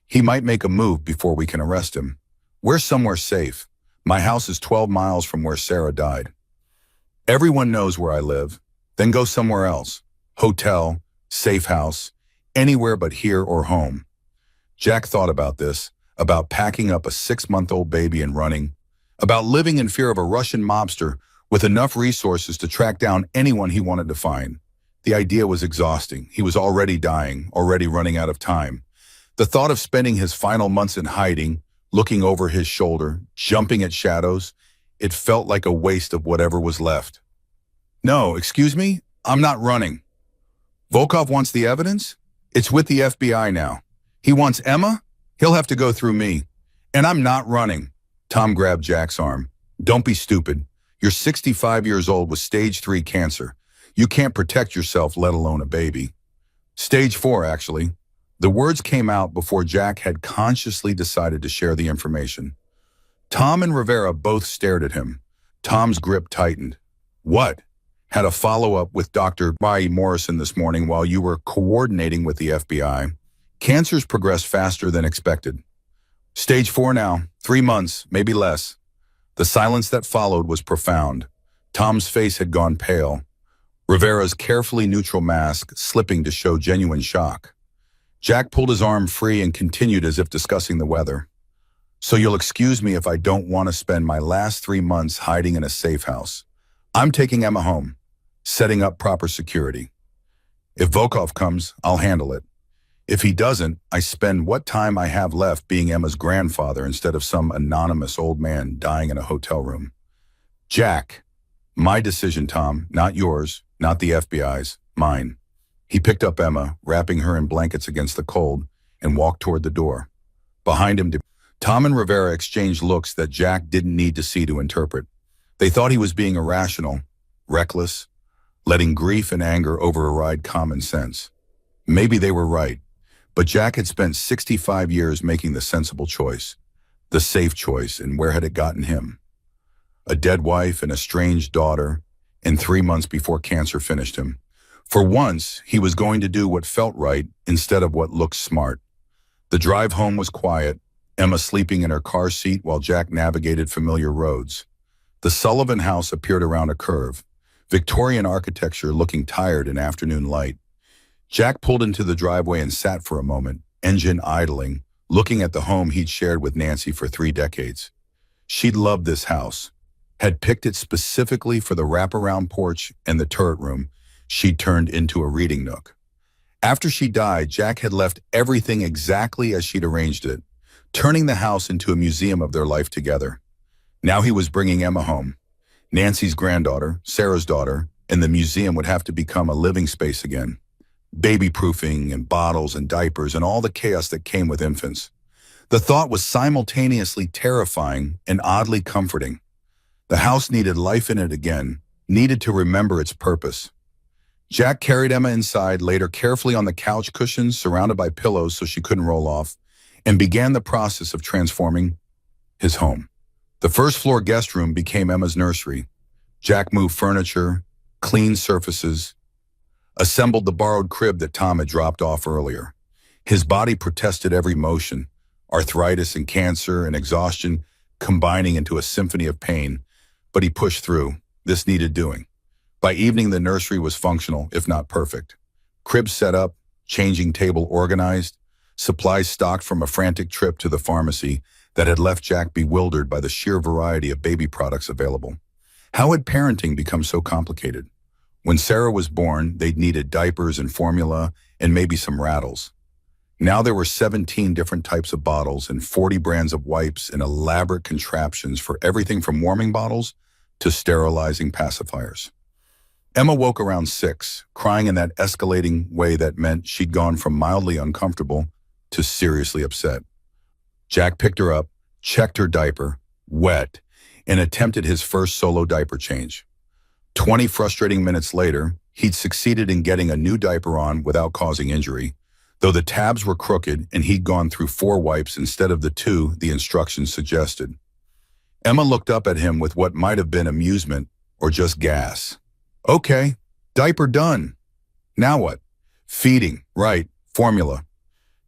He might make a move before we can arrest him. We're somewhere safe. My house is 12 miles from where Sarah died. Everyone knows where I live. Then go somewhere else. Hotel, safe house, anywhere but here or home. Jack thought about this, about packing up a 6-month-old baby and running, about living in fear of a Russian mobster with enough resources to track down anyone he wanted to find. The idea was exhausting. He was already dying, already running out of time. The thought of spending his final months in hiding, looking over his shoulder, jumping at shadows, it felt like a waste of whatever was left. No, excuse me, I'm not running. Volkov wants the evidence? It's with the FBI now. He wants Emma? He'll have to go through me. And I'm not running. Tom grabbed Jack's arm. Don't be stupid. You're 65 years old with stage 3 cancer. You can't protect yourself, let alone a baby. Stage 4, actually. The words came out before Jack had consciously decided to share the information. Tom and Rivera both stared at him. Tom's grip tightened. What? Had a follow-up with Dr. Morrison this morning while you were coordinating with the FBI. Cancer's progressed faster than expected. Stage 4 now, 3 months, maybe less. The silence that followed was profound. Tom's face had gone pale. Rivera's carefully neutral mask slipping to show genuine shock. Jack pulled his arm free and continued as if discussing the weather. So you'll excuse me if I don't want to spend my last 3 months hiding in a safe house. I'm taking Emma home, setting up proper security. If Volkov comes, I'll handle it. If he doesn't, I spend what time I have left being Emma's grandfather instead of some anonymous old man dying in a hotel room. Jack, my decision, Tom, not yours, not the FBI's, mine. He picked up Emma, wrapping her in blankets against the cold, and walked toward the door. Behind him, Tom and Rivera exchanged looks that Jack didn't need to see to interpret. They thought he was being irrational, reckless, letting grief and anger override common sense. Maybe they were right, but Jack had spent 65 years making the sensible choice, the safe choice, and where had it gotten him? A dead wife and a strange daughter, and 3 months before cancer finished him. For once, he was going to do what felt right instead of what looked smart. The drive home was quiet, Emma sleeping in her car seat while Jack navigated familiar roads. The Sullivan house appeared around a curve, Victorian architecture looking tired in afternoon light. Jack pulled into the driveway and sat for a moment, engine idling, looking at the home he'd shared with Nancy for 3 decades. She'd loved this house, had picked it specifically for the wraparound porch and the turret room she'd turned into a reading nook. After she died, Jack had left everything exactly as she'd arranged it, turning the house into a museum of their life together. Now he was bringing Emma home. Nancy's granddaughter, Sarah's daughter, and the museum would have to become a living space again. Baby-proofing and bottles and diapers and all the chaos that came with infants. The thought was simultaneously terrifying and oddly comforting. The house needed life in it again, needed to remember its purpose. Jack carried Emma inside, laid her carefully on the couch cushions surrounded by pillows so she couldn't roll off, and began the process of transforming his home. The first-floor guest room became Emma's nursery. Jack moved furniture, cleaned surfaces, assembled the borrowed crib that Tom had dropped off earlier. His body protested every motion, arthritis and cancer and exhaustion combining into a symphony of pain, but he pushed through. This needed doing. By evening, the nursery was functional, if not perfect. Crib set up, changing table organized, supplies stocked from a frantic trip to the pharmacy that had left Jack bewildered by the sheer variety of baby products available. How had parenting become so complicated? When Sarah was born, they'd needed diapers and formula and maybe some rattles. Now there were 17 different types of bottles and 40 brands of wipes and elaborate contraptions for everything from warming bottles to sterilizing pacifiers. Emma woke around 6, crying in that escalating way that meant she'd gone from mildly uncomfortable to seriously upset. Jack picked her up, checked her diaper, wet, and attempted his first solo diaper change. 20 frustrating minutes later, he'd succeeded in getting a new diaper on without causing injury, though the tabs were crooked and he'd gone through 4 wipes instead of the 2 the instructions suggested. Emma looked up at him with what might have been amusement or just gas. Okay, diaper done. Now what? Feeding, right, formula.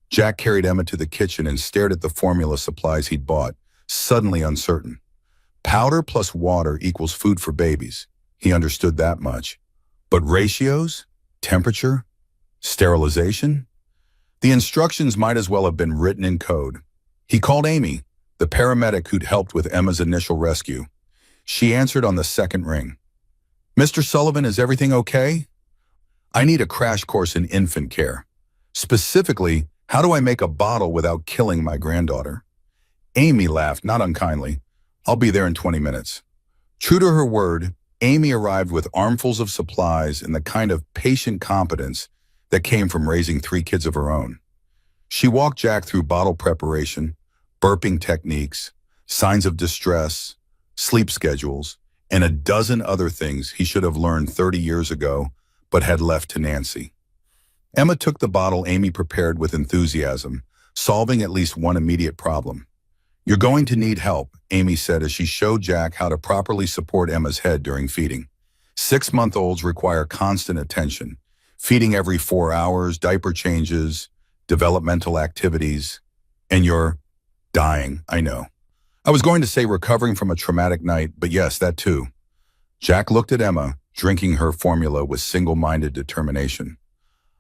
Jack carried Emma to the kitchen and stared at the formula supplies he'd bought, suddenly uncertain. Powder plus water equals food for babies. He understood that much. But ratios? Temperature? Sterilization? The instructions might as well have been written in code. He called Amy, the paramedic who'd helped with Emma's initial rescue. She answered on the second ring. "Mr. Sullivan, is everything okay? I need a crash course in infant care. Specifically, how do I make a bottle without killing my granddaughter?" Amy laughed, not unkindly. "I'll be there in 20 minutes." True to her word, Amy arrived with armfuls of supplies and the kind of patient competence that came from raising 3 kids of her own. She walked Jack through bottle preparation, burping techniques, signs of distress, sleep schedules, and a dozen other things he should have learned 30 years ago but had left to Nancy. Emma took the bottle Amy prepared with enthusiasm, solving at least one immediate problem. "You're going to need help," Amy said as she showed Jack how to properly support Emma's head during feeding. 6-month-olds require constant attention, feeding every 4 hours, diaper changes, developmental activities, and you're dying, I know. I was going to say recovering from a traumatic night, but yes, that too. Jack looked at Emma, drinking her formula with single-minded determination.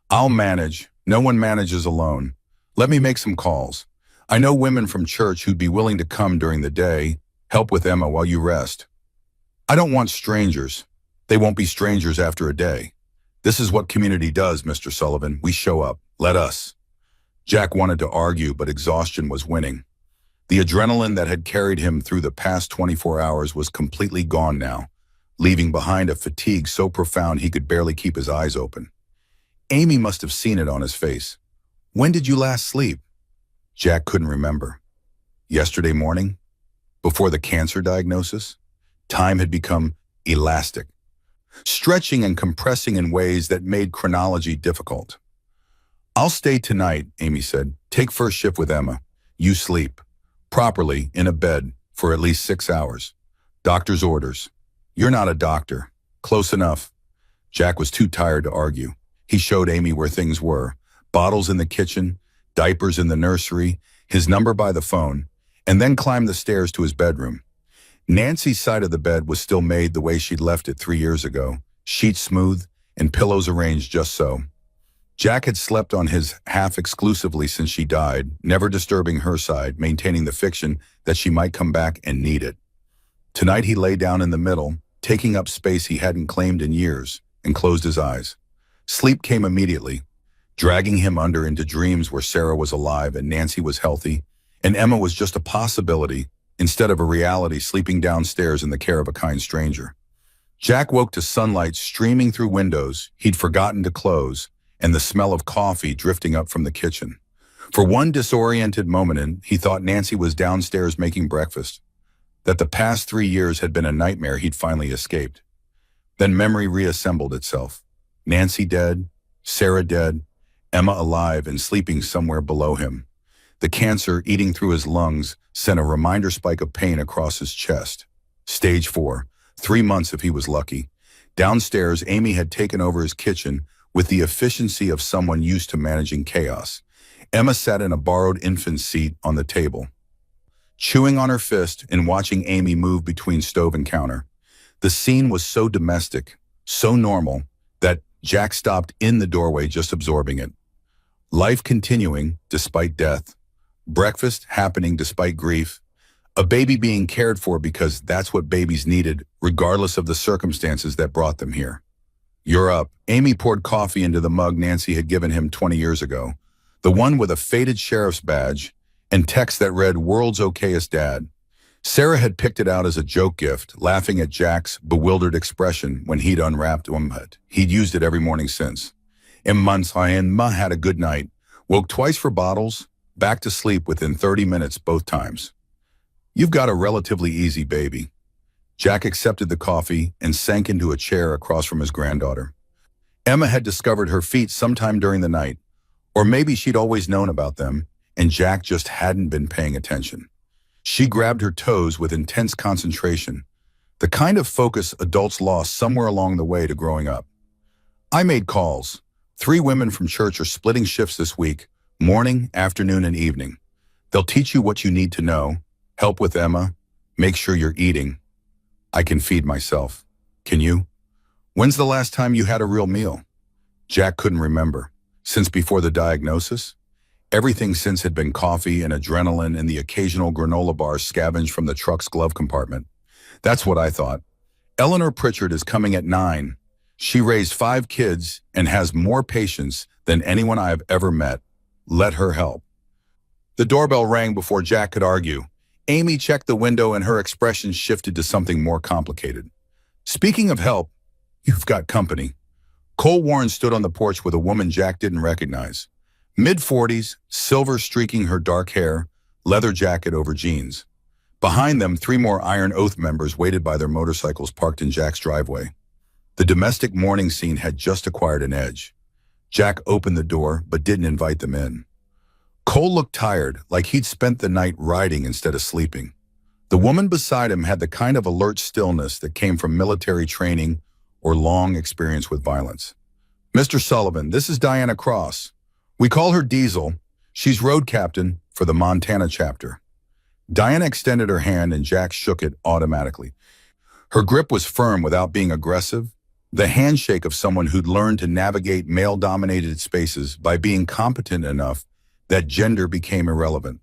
"I'll manage. No one manages alone. Let me make some calls. I know women from church who'd be willing to come during the day, help with Emma while you rest." "I don't want strangers. They won't be strangers after a day. This is what community does, Mr. Sullivan. We show up. Let us." Jack wanted to argue, but exhaustion was winning. The adrenaline that had carried him through the past 24 hours was completely gone now, leaving behind a fatigue so profound he could barely keep his eyes open. Amy must have seen it on his face. "When did you last sleep?" Jack couldn't remember. Yesterday morning? Before the cancer diagnosis? Time had become elastic, stretching and compressing in ways that made chronology difficult. "I'll stay tonight," Amy said. "Take first shift with Emma. You sleep. Properly, in a bed, for at least 6 hours. Doctor's orders." "You're not a doctor." "Close enough." Jack was too tired to argue. He showed Amy where things were. Bottles in the kitchen, diapers in the nursery, his number by the phone, and then climbed the stairs to his bedroom. Nancy's side of the bed was still made the way she'd left it 3 years ago, sheets smooth and pillows arranged just so. Jack had slept on his half exclusively since she died, never disturbing her side, maintaining the fiction that she might come back and need it. Tonight he lay down in the middle, taking up space he hadn't claimed in years, and closed his eyes. Sleep came immediately, dragging him under into dreams where Sarah was alive and Nancy was healthy, and Emma was just a possibility instead of a reality sleeping downstairs in the care of a kind stranger. Jack woke to sunlight streaming through windows he'd forgotten to close and the smell of coffee drifting up from the kitchen. For one disoriented moment he thought Nancy was downstairs making breakfast, that the past 3 years had been a nightmare he'd finally escaped. Then memory reassembled itself. Nancy dead, Sarah dead, Emma alive and sleeping somewhere below him. The cancer eating through his lungs sent a reminder spike of pain across his chest. Stage 4, 3 months if he was lucky. Downstairs, Amy had taken over his kitchen with the efficiency of someone used to managing chaos. Emma sat in a borrowed infant seat on the table, chewing on her fist and watching Amy move between stove and counter. The scene was so domestic, so normal, that Jack stopped in the doorway just absorbing it. Life continuing despite death. Breakfast happening despite grief. A baby being cared for because that's what babies needed, regardless of the circumstances that brought them here. "You're up." Amy poured coffee into the mug Nancy had given him 20 years ago, the one with a faded sheriff's badge and text that read, "World's okayest dad." Sarah had picked it out as a joke gift, laughing at Jack's bewildered expression when he'd unwrapped it. He'd used it every morning since. Emma had a good night, woke twice for bottles, back to sleep within 30 minutes both times. "You've got a relatively easy baby." Jack accepted the coffee and sank into a chair across from his granddaughter. Emma had discovered her feet sometime during the night, or maybe she'd always known about them, and Jack just hadn't been paying attention. She grabbed her toes with intense concentration, the kind of focus adults lost somewhere along the way to growing up. "I made calls. 3 women from church are splitting shifts this week, morning, afternoon, and evening. They'll teach you what you need to know, help with Emma, make sure you're eating. I can feed myself. Can you? When's the last time you had a real meal?" Jack couldn't remember. Since before the diagnosis? Everything since had been coffee and adrenaline and the occasional granola bar scavenged from the truck's glove compartment. That's what I thought. Eleanor Pritchard is coming at 9. She raised 5 kids and has more patience than anyone I have ever met. Let her help. The doorbell rang before Jack could argue. Amy checked the window and her expression shifted to something more complicated. Speaking of help, you've got company. Cole Warren stood on the porch with a woman Jack didn't recognize. Mid-40s, silver streaking her dark hair, leather jacket over jeans. Behind them, 3 more Iron Oath members waited by their motorcycles parked in Jack's driveway. The domestic mourning scene had just acquired an edge. Jack opened the door, but didn't invite them in. Cole looked tired, like he'd spent the night riding instead of sleeping. The woman beside him had the kind of alert stillness that came from military training or long experience with violence. Mr. Sullivan, this is Diana Cross. We call her Diesel. She's road captain for the Montana chapter. Diana extended her hand and Jack shook it automatically. Her grip was firm without being aggressive, the handshake of someone who'd learned to navigate male-dominated spaces by being competent enough that gender became irrelevant.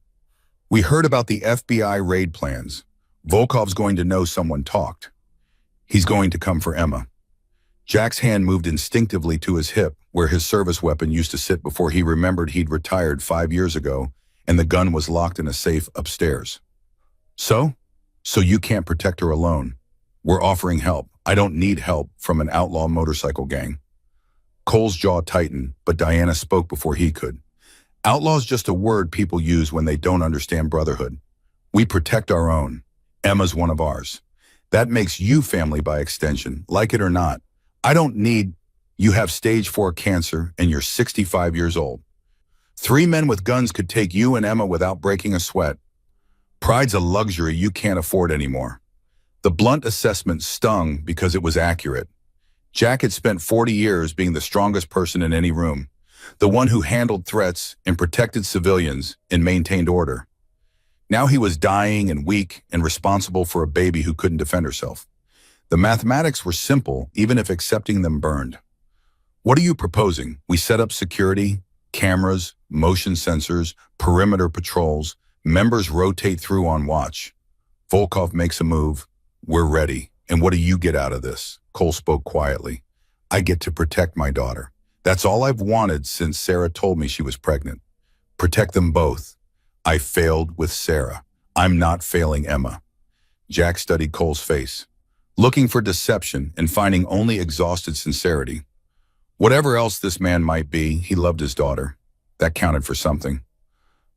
We heard about the FBI raid plans. Volkov's going to know someone talked. He's going to come for Emma. Jack's hand moved instinctively to his hip, where his service weapon used to sit before he remembered he'd retired 5 years ago, and the gun was locked in a safe upstairs. So you can't protect her alone. We're offering help. I don't need help from an outlaw motorcycle gang. Cole's jaw tightened, but Diana spoke before he could. Outlaw's just a word people use when they don't understand brotherhood. We protect our own. Emma's one of ours. That makes you family by extension, like it or not. I don't need. You have stage 4 cancer and you're 65 years old. 3 men with guns could take you and Emma without breaking a sweat. Pride's a luxury you can't afford anymore. The blunt assessment stung because it was accurate. Jack had spent 40 years being the strongest person in any room, the one who handled threats and protected civilians and maintained order. Now he was dying and weak and responsible for a baby who couldn't defend herself. The mathematics were simple, even if accepting them burned. What are you proposing? We set up security, cameras, motion sensors, perimeter patrols, members rotate through on watch. Volkov makes a move. We're ready. And what do you get out of this? Cole spoke quietly. I get to protect my daughter. That's all I've wanted since Sarah told me she was pregnant. Protect them both. I failed with Sarah. I'm not failing Emma. Jack studied Cole's face, looking for deception and finding only exhausted sincerity. Whatever else this man might be, he loved his daughter. That counted for something.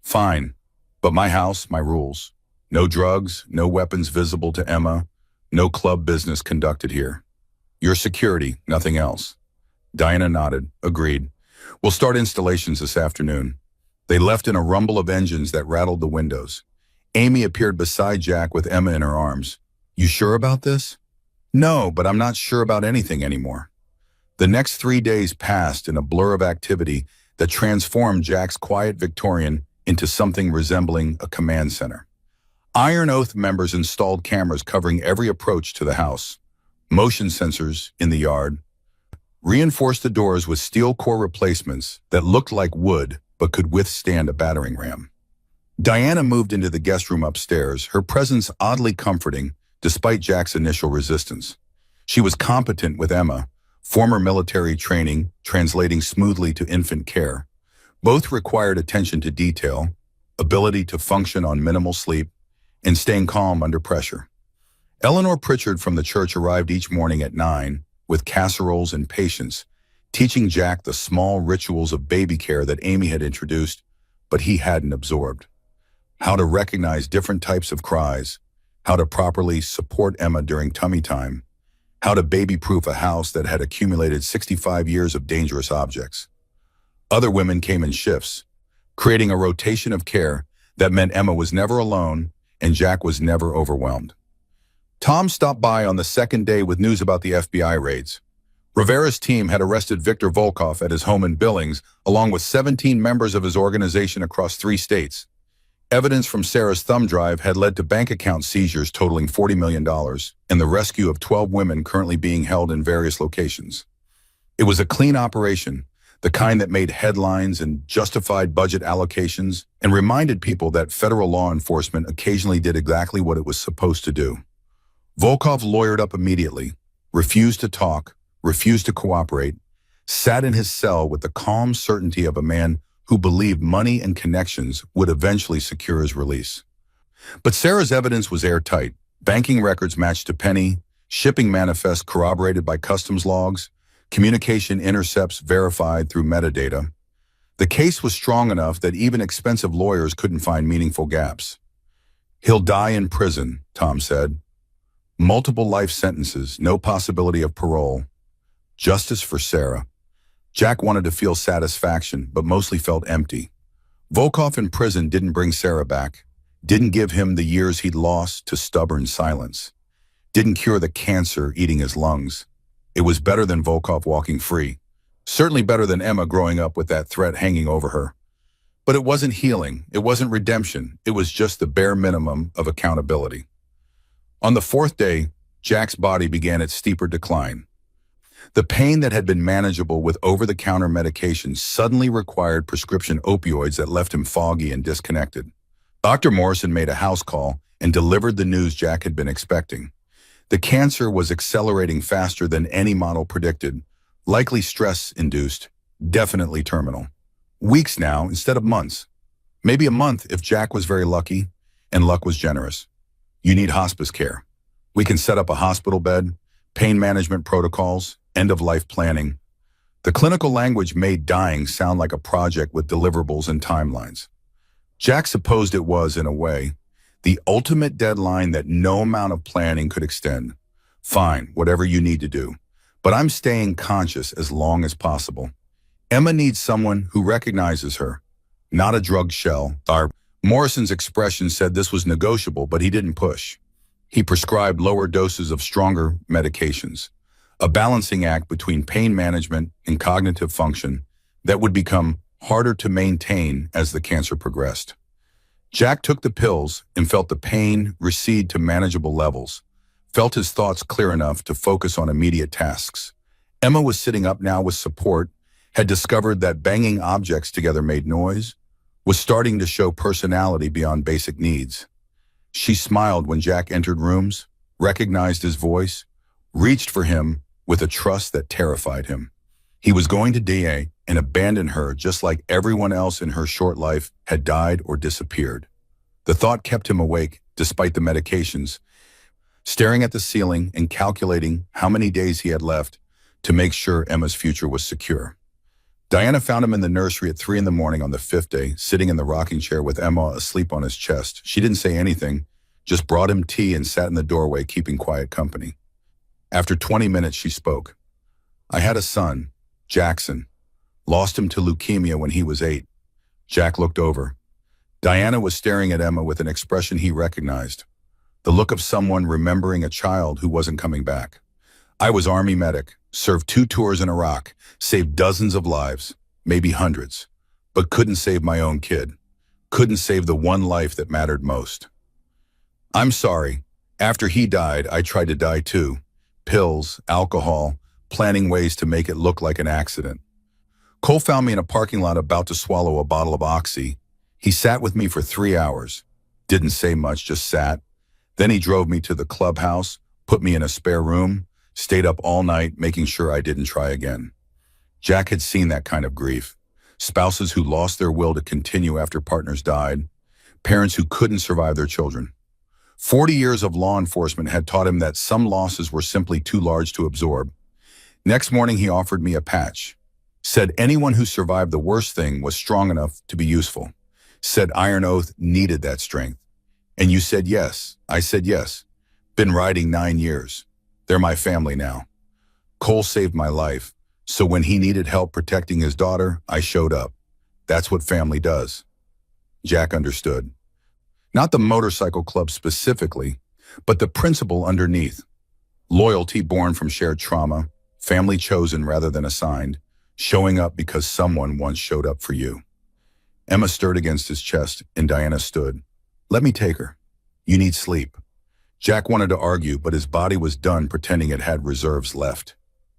Fine, but my house, my rules. No drugs, no weapons visible to Emma, no club business conducted here. Your security, nothing else. Diana nodded, agreed. We'll start installations this afternoon. They left in a rumble of engines that rattled the windows. Amy appeared beside Jack with Emma in her arms. You sure about this? No, but I'm not sure about anything anymore. The next 3 days passed in a blur of activity that transformed Jack's quiet Victorian into something resembling a command center. Iron Oath members installed cameras covering every approach to the house, motion sensors in the yard, reinforced the doors with steel core replacements that looked like wood but could withstand a battering ram. Diana moved into the guest room upstairs, her presence oddly comforting despite Jack's initial resistance. She was competent with Emma, former military training translating smoothly to infant care. Both required attention to detail, ability to function on minimal sleep, and staying calm under pressure. Eleanor Pritchard from the church arrived each morning at 9 with casseroles and patience, teaching Jack the small rituals of baby care that Amy had introduced, but he hadn't absorbed. How to recognize different types of cries, how to properly support Emma during tummy time, how to baby-proof a house that had accumulated 65 years of dangerous objects. Other women came in shifts, creating a rotation of care that meant Emma was never alone and Jack was never overwhelmed. Tom stopped by on the second day with news about the FBI raids. Rivera's team had arrested Victor Volkov at his home in Billings, along with 17 members of his organization across 3 states. Evidence from Sarah's thumb drive had led to bank account seizures totaling $40 million and the rescue of 12 women currently being held in various locations. It was a clean operation, the kind that made headlines and justified budget allocations and reminded people that federal law enforcement occasionally did exactly what it was supposed to do. Volkov lawyered up immediately, refused to talk, refused to cooperate, sat in his cell with the calm certainty of a man who believed money and connections would eventually secure his release. But Sarah's evidence was airtight. Banking records matched to penny, shipping manifests corroborated by customs logs, communication intercepts verified through metadata. The case was strong enough that even expensive lawyers couldn't find meaningful gaps. "He'll die in prison," Tom said. "Multiple life sentences, no possibility of parole. Justice for Sarah." Jack wanted to feel satisfaction, but mostly felt empty. Volkov in prison didn't bring Sarah back, didn't give him the years he'd lost to stubborn silence, didn't cure the cancer eating his lungs. It was better than Volkov walking free, certainly better than Emma growing up with that threat hanging over her. But it wasn't healing, it wasn't redemption, it was just the bare minimum of accountability. On the fourth day, Jack's body began its steeper decline. The pain that had been manageable with over-the-counter medication suddenly required prescription opioids that left him foggy and disconnected. Dr. Morrison made a house call and delivered the news Jack had been expecting. The cancer was accelerating faster than any model predicted, likely stress-induced, definitely terminal. Weeks now instead of months. Maybe a month if Jack was very lucky, and luck was generous. "You need hospice care. We can set up a hospital bed, pain management protocols, end-of-life planning." The clinical language made dying sound like a project with deliverables and timelines. Jack supposed it was, in a way, the ultimate deadline that no amount of planning could extend. "Fine, whatever you need to do. But I'm staying conscious as long as possible. Emma needs someone who recognizes her, not a drug shell." Morrison's expression said this was negotiable, but he didn't push. He prescribed lower doses of stronger medications, a balancing act between pain management and cognitive function that would become harder to maintain as the cancer progressed. Jack took the pills and felt the pain recede to manageable levels, felt his thoughts clear enough to focus on immediate tasks. Emma was sitting up now with support, had discovered that banging objects together made noise, was starting to show personality beyond basic needs. She smiled when Jack entered rooms, recognized his voice, reached for him with a trust that terrified him. He was going to die and abandon her just like everyone else in her short life had died or disappeared. The thought kept him awake despite the medications, staring at the ceiling and calculating how many days he had left to make sure Emma's future was secure. Diana found him in the nursery at 3 a.m. on the 5th day, sitting in the rocking chair with Emma asleep on his chest. She didn't say anything, just brought him tea and sat in the doorway keeping quiet company. After 20 minutes, she spoke. "I had a son, Jackson. Lost him to leukemia when he was 8. Jack looked over. Diana was staring at Emma with an expression he recognized, the look of someone remembering a child who wasn't coming back. "I was Army medic, served 2 tours in Iraq, saved dozens of lives, maybe hundreds, but couldn't save my own kid. Couldn't save the one life that mattered most. I'm sorry. After he died, I tried to die too. Pills, alcohol, planning ways to make it look like an accident. Cole found me in a parking lot about to swallow a bottle of Oxy. He sat with me for 3 hours. Didn't say much, just sat. Then he drove me to the clubhouse, put me in a spare room, stayed up all night making sure I didn't try again." Jack had seen that kind of grief. Spouses who lost their will to continue after partners died. Parents who couldn't survive their children. 40 years of law enforcement had taught him that some losses were simply too large to absorb. Next morning, he offered me a patch. Said anyone who survived the worst thing was strong enough to be useful. Said Iron Oath needed that strength. "And you said yes." I said yes. "Been riding 9 years. They're my family now." Cole saved my life, so when he needed help protecting his daughter, I showed up. That's what family does. Jack understood. Not the motorcycle club specifically, but the principle underneath. Loyalty born from shared trauma, family chosen rather than assigned, showing up because someone once showed up for you. Emma stirred against his chest, and Diana stood. "Let me take her. You need sleep." Jack wanted to argue, but his body was done pretending it had reserves left.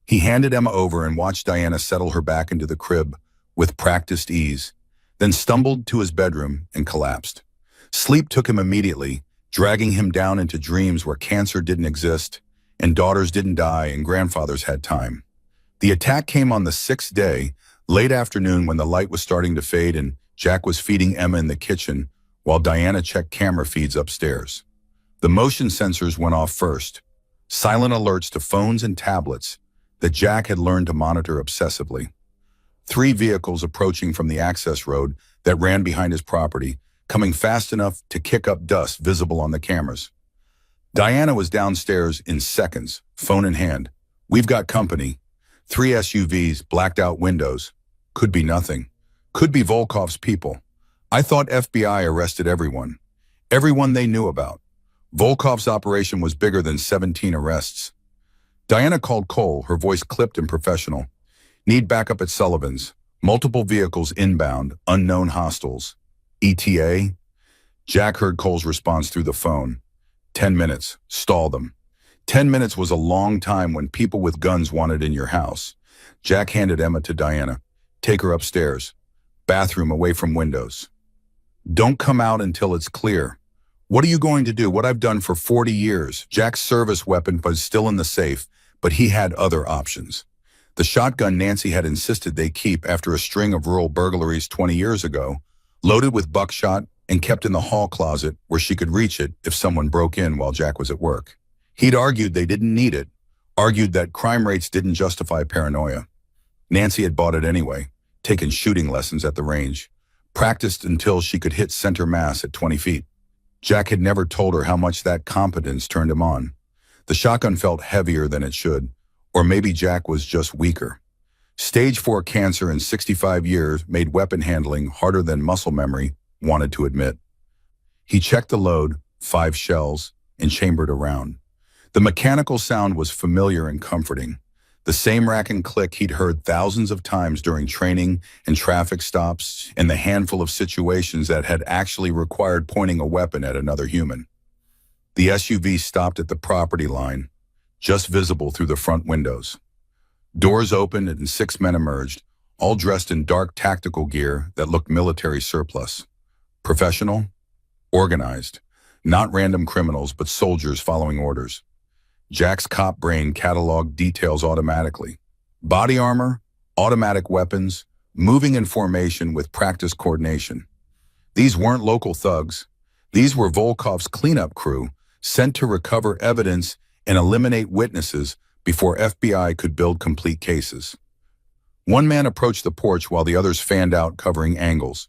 He handed Emma over and watched Diana settle her back into the crib with practiced ease, then stumbled to his bedroom and collapsed. Sleep took him immediately, dragging him down into dreams where cancer didn't exist, and daughters didn't die, and grandfathers had time. The attack came on the sixth day, late afternoon when the light was starting to fade and Jack was feeding Emma in the kitchen while Diana checked camera feeds upstairs. The motion sensors went off first, silent alerts to phones and tablets that Jack had learned to monitor obsessively. 3 vehicles approaching from the access road that ran behind his property, coming fast enough to kick up dust visible on the cameras. Diana was downstairs in seconds, phone in hand. "We've got company." 3 SUVs, blacked out windows. Could be nothing. Could be Volkov's people. "I thought FBI arrested everyone. Everyone they knew about. Volkov's operation was bigger than 17 arrests." Diana called Cole, her voice clipped and professional. "Need backup at Sullivan's. Multiple vehicles inbound, unknown hostiles." ETA? Jack heard Cole's response through the phone. 10 minutes. Stall them. 10 minutes was a long time when people with guns wanted in your house. Jack handed Emma to Diana. "Take her upstairs. Bathroom away from windows. Don't come out until it's clear." "What are you going to do?" "What I've done for 40 years. Jack's service weapon was still in the safe, but he had other options. The shotgun Nancy had insisted they keep after a string of rural burglaries 20 years ago, loaded with buckshot and kept in the hall closet where she could reach it if someone broke in while Jack was at work. He'd argued they didn't need it, argued that crime rates didn't justify paranoia. Nancy had bought it anyway, taken shooting lessons at the range, practiced until she could hit center mass at 20 feet. Jack had never told her how much that competence turned him on. The shotgun felt heavier than it should, or maybe Jack was just weaker. Stage 4 cancer in 65 years made weapon handling harder than muscle memory wanted to admit. He checked the load, 5 shells, and chambered around. The mechanical sound was familiar and comforting. The same rack and click he'd heard thousands of times during training and traffic stops, and the handful of situations that had actually required pointing a weapon at another human. The SUV stopped at the property line, just visible through the front windows. Doors opened and 6 men emerged, all dressed in dark tactical gear that looked military surplus. Professional, organized, not random criminals but soldiers following orders. Jack's cop brain cataloged details automatically. Body armor, automatic weapons, moving in formation with practice coordination. These weren't local thugs. These were Volkov's cleanup crew, sent to recover evidence and eliminate witnesses before FBI could build complete cases. One man approached the porch while the others fanned out, covering angles.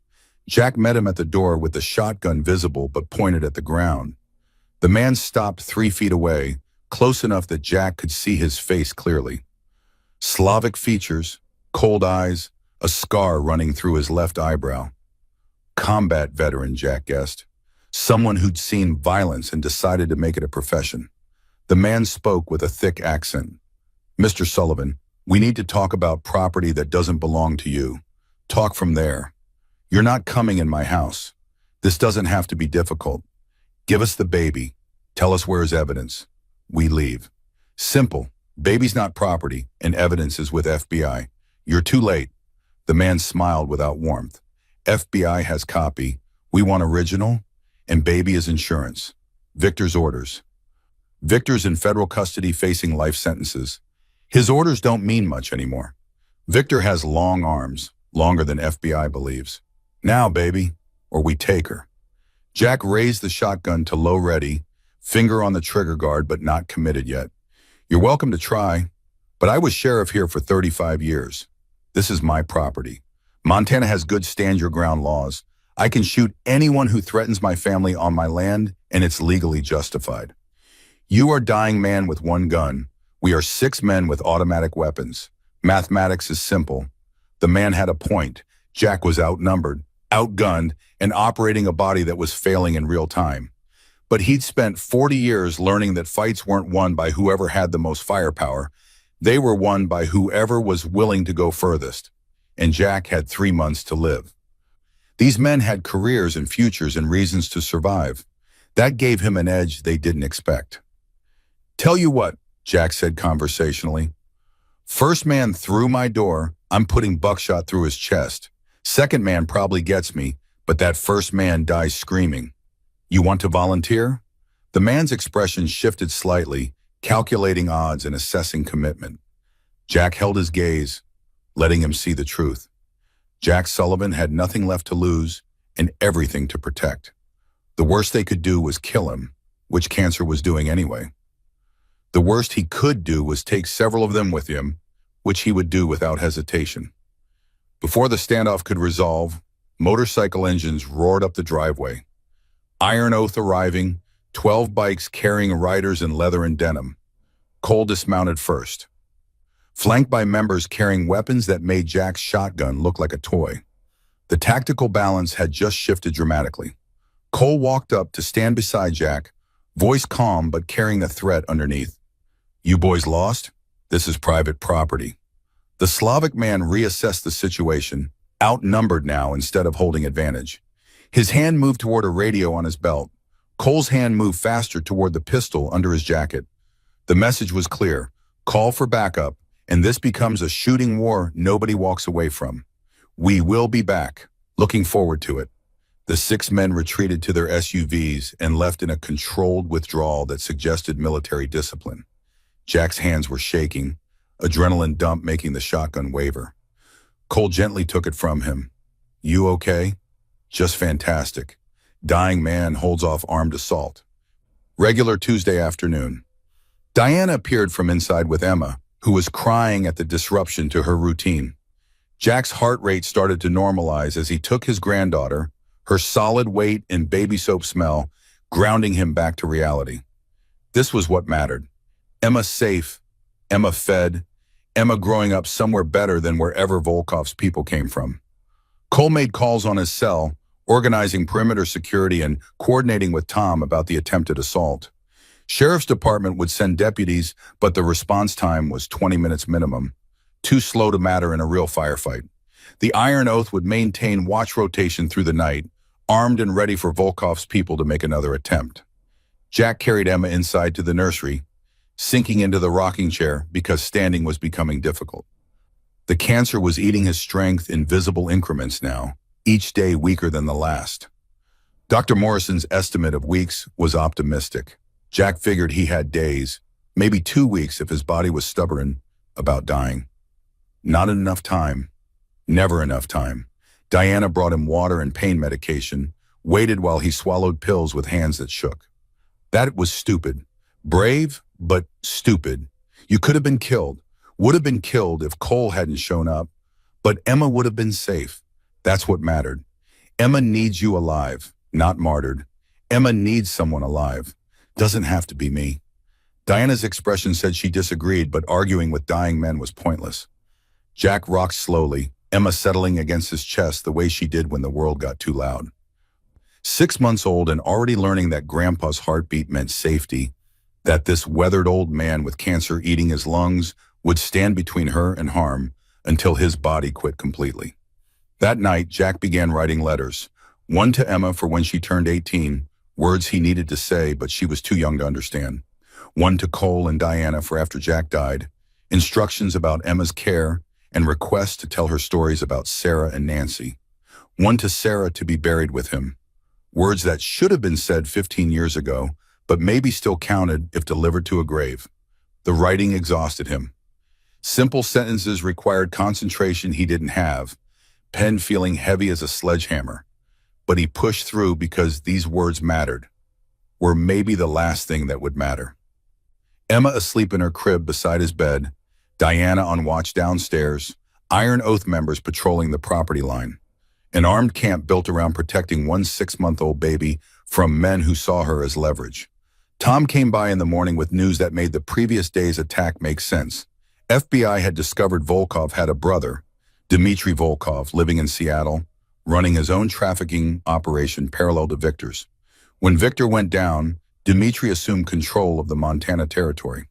Jack met him at the door with the shotgun visible but pointed at the ground. The man stopped 3 feet away, close enough that Jack could see his face clearly. Slavic features, cold eyes, a scar running through his left eyebrow. Combat veteran, Jack guessed. Someone who'd seen violence and decided to make it a profession. The man spoke with a thick accent. "Mr. Sullivan, we need to talk about property that doesn't belong to you. Talk from there. You're not coming in my house. This doesn't have to be difficult. Give us the baby. Tell us where is evidence. We leave. Simple. Baby's not property, and evidence is with FBI. You're too late." The man smiled without warmth. "FBI has copy. We want original, and baby is insurance. Victor's orders." Victor's in federal custody facing life sentences. His orders don't mean much anymore. Victor has long arms, longer than FBI believes. "Now, baby, or we take her." Jack raised the shotgun to low ready, finger on the trigger guard but not committed yet. "You're welcome to try, but I was sheriff here for 35 years. This is my property. Montana has good stand-your-ground laws. I can shoot anyone who threatens my family on my land, and it's legally justified. You are dying man with 1 gun. We are 6 men with automatic weapons. Mathematics is simple." The man had a point. Jack was outnumbered, outgunned, and operating a body that was failing in real time. But he'd spent 40 years learning that fights weren't won by whoever had the most firepower. They were won by whoever was willing to go furthest. And Jack had 3 months to live. These men had careers and futures and reasons to survive. That gave him an edge they didn't expect. "Tell you what," Jack said conversationally. First man through my door, I'm putting buckshot through his chest. Second man probably gets me, but that first man dies screaming. You want to volunteer? The man's expression shifted slightly, calculating odds and assessing commitment. Jack held his gaze, letting him see the truth. Jack Sullivan had nothing left to lose and everything to protect. The worst they could do was kill him, which cancer was doing anyway. The worst he could do was take several of them with him, which he would do without hesitation. Before the standoff could resolve, motorcycle engines roared up the driveway. Iron Oath arriving, 12 bikes carrying riders in leather and denim. Cole dismounted first, flanked by members carrying weapons that made Jack's shotgun look like a toy. The tactical balance had just shifted dramatically. Cole walked up to stand beside Jack, voice calm but carrying the threat underneath. You boys lost? This is private property. The Slavic man reassessed the situation, outnumbered now instead of holding advantage. His hand moved toward a radio on his belt. Cole's hand moved faster toward the pistol under his jacket. The message was clear. Call for backup, and this becomes a shooting war nobody walks away from. We will be back. Looking forward to it. The 6 men retreated to their SUVs and left in a controlled withdrawal that suggested military discipline. Jack's hands were shaking, adrenaline dump making the shotgun waver. Cole gently took it from him. You okay? Just fantastic. Dying man holds off armed assault. Regular Tuesday afternoon. Diana appeared from inside with Emma, who was crying at the disruption to her routine. Jack's heart rate started to normalize as he took his granddaughter, her solid weight and baby soap smell, grounding him back to reality. This was what mattered. Emma safe, Emma fed, Emma growing up somewhere better than wherever Volkov's people came from. Cole made calls on his cell, organizing perimeter security and coordinating with Tom about the attempted assault. Sheriff's Department would send deputies, but the response time was 20 minutes minimum. Too slow to matter in a real firefight. The Iron Oath would maintain watch rotation through the night, armed and ready for Volkov's people to make another attempt. Jack carried Emma inside to the nursery, sinking into the rocking chair because standing was becoming difficult. The cancer was eating his strength in visible increments now, each day weaker than the last. Dr. Morrison's estimate of weeks was optimistic. Jack figured he had days, maybe 2 weeks if his body was stubborn about dying. Not enough time. Never enough time. Diana brought him water and pain medication, waited while he swallowed pills with hands that shook. That was stupid. Brave, but stupid. You could have been killed. Would have been killed if Cole hadn't shown up. But Emma would have been safe. That's what mattered. Emma needs you alive, not martyred. Emma needs someone alive. Doesn't have to be me. Diana's expression said she disagreed, but arguing with dying men was pointless. Jack rocked slowly, Emma settling against his chest the way she did when the world got too loud. 6 months old and already learning that Grandpa's heartbeat meant safety, that this weathered old man with cancer eating his lungs would stand between her and harm until his body quit completely. That night, Jack began writing letters, one to Emma for when she turned 18, words he needed to say but she was too young to understand. One to Cole and Diana for after Jack died, instructions about Emma's care, and requests to tell her stories about Sarah and Nancy. One to Sarah to be buried with him. Words that should have been said 15 years ago, but maybe still counted if delivered to a grave. The writing exhausted him. Simple sentences required concentration he didn't have, pen feeling heavy as a sledgehammer. But he pushed through because these words mattered, were maybe the last thing that would matter. Emma asleep in her crib beside his bed, Diana on watch downstairs, Iron Oath members patrolling the property line. An armed camp built around protecting one 6-month-old baby from men who saw her as leverage. Tom came by in the morning with news that made the previous day's attack make sense. FBI had discovered Volkov had a brother, Dmitry Volkov, living in Seattle, running his own trafficking operation parallel to Victor's. When Victor went down, Dmitry assumed control of the Montana territory.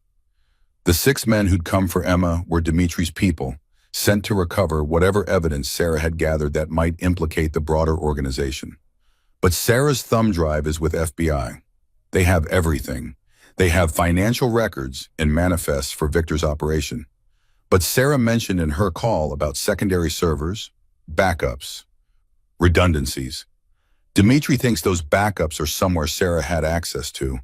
The 6 men who'd come for Emma were Dmitry's people, sent to recover whatever evidence Sarah had gathered that might implicate the broader organization. But Sarah's thumb drive is with FBI. They have everything. They have financial records and manifests for Victor's operation. But Sarah mentioned in her call about secondary servers, backups, redundancies. Dimitri thinks those backups are somewhere Sarah had access to.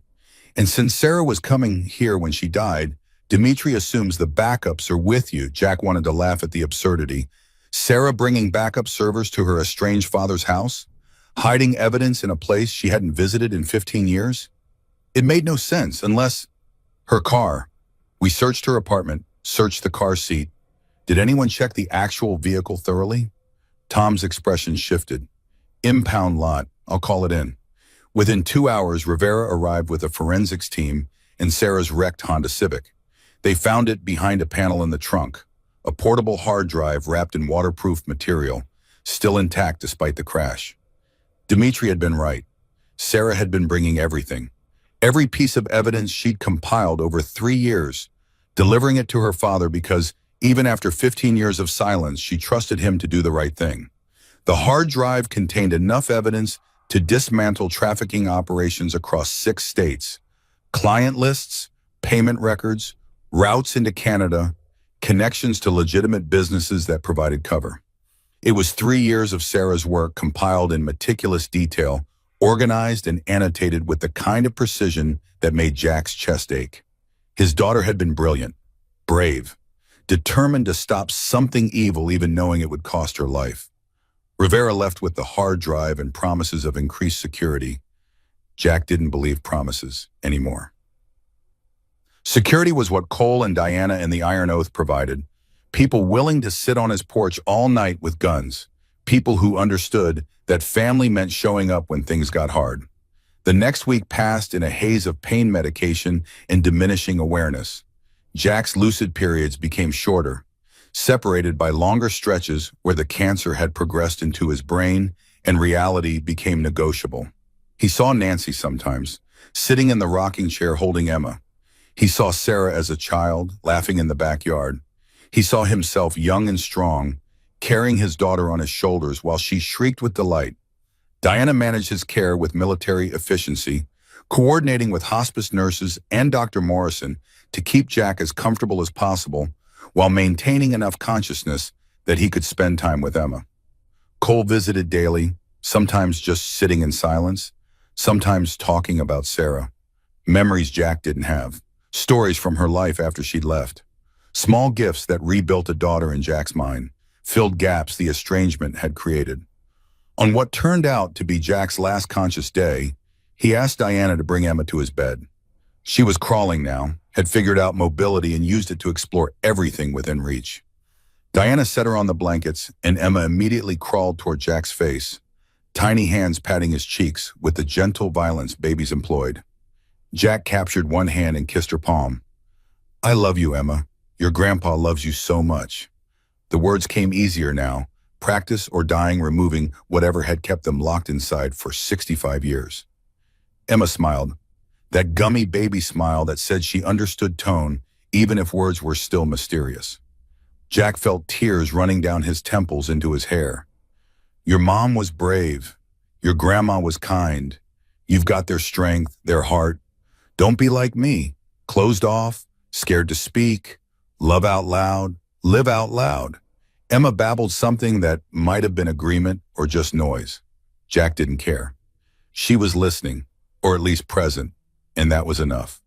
And since Sarah was coming here when she died, Dimitri assumes the backups are with you. Jack wanted to laugh at the absurdity. Sarah bringing backup servers to her estranged father's house? Hiding evidence in a place she hadn't visited in 15 years? It made no sense unless her car. We searched her apartment, searched the car seat. Did anyone check the actual vehicle thoroughly? Tom's expression shifted. Impound lot, I'll call it in. Within 2 hours, Rivera arrived with a forensics team and Sarah's wrecked Honda Civic. They found it behind a panel in the trunk, a portable hard drive wrapped in waterproof material, still intact despite the crash. Dimitri had been right. Sarah had been bringing everything. Every piece of evidence she'd compiled over 3 years, delivering it to her father because even after 15 years of silence, she trusted him to do the right thing. The hard drive contained enough evidence to dismantle trafficking operations across 6 states, client lists, payment records, routes into Canada, connections to legitimate businesses that provided cover. It was 3 years of Sarah's work compiled in meticulous detail, organized and annotated with the kind of precision that made Jack's chest ache. His daughter had been brilliant, brave, determined to stop something evil even knowing it would cost her life. Rivera left with the hard drive and promises of increased security. Jack didn't believe promises anymore. Security was what Cole and Diana and the Iron Oath provided. People willing to sit on his porch all night with guns. People who understood that family meant showing up when things got hard. The next week passed in a haze of pain medication and diminishing awareness. Jack's lucid periods became shorter, separated by longer stretches where the cancer had progressed into his brain and reality became negotiable. He saw Nancy sometimes, sitting in the rocking chair holding Emma. He saw Sarah as a child, laughing in the backyard. He saw himself young and strong, carrying his daughter on his shoulders while she shrieked with delight. Diana managed his care with military efficiency, coordinating with hospice nurses and Dr. Morrison to keep Jack as comfortable as possible while maintaining enough consciousness that he could spend time with Emma. Cole visited daily, sometimes just sitting in silence, sometimes talking about Sarah. Memories Jack didn't have, stories from her life after she'd left. Small gifts that rebuilt a daughter in Jack's mind, filled gaps the estrangement had created. On what turned out to be Jack's last conscious day, he asked Diana to bring Emma to his bed. She was crawling now, had figured out mobility and used it to explore everything within reach. Diana set her on the blankets, and Emma immediately crawled toward Jack's face, tiny hands patting his cheeks with the gentle violence babies employed. Jack captured one hand and kissed her palm. "I love you, Emma. Your grandpa loves you so much." The words came easier now, practice or dying removing whatever had kept them locked inside for 65 years. Emma smiled, that gummy baby smile that said she understood tone even if words were still mysterious. Jack felt tears running down his temples into his hair. "Your mom was brave. Your grandma was kind. You've got their strength, their heart. Don't be like me, closed off, scared to speak, love out loud, live out loud." Emma babbled something that might have been agreement or just noise. Jack didn't care. She was listening, or at least present, and that was enough.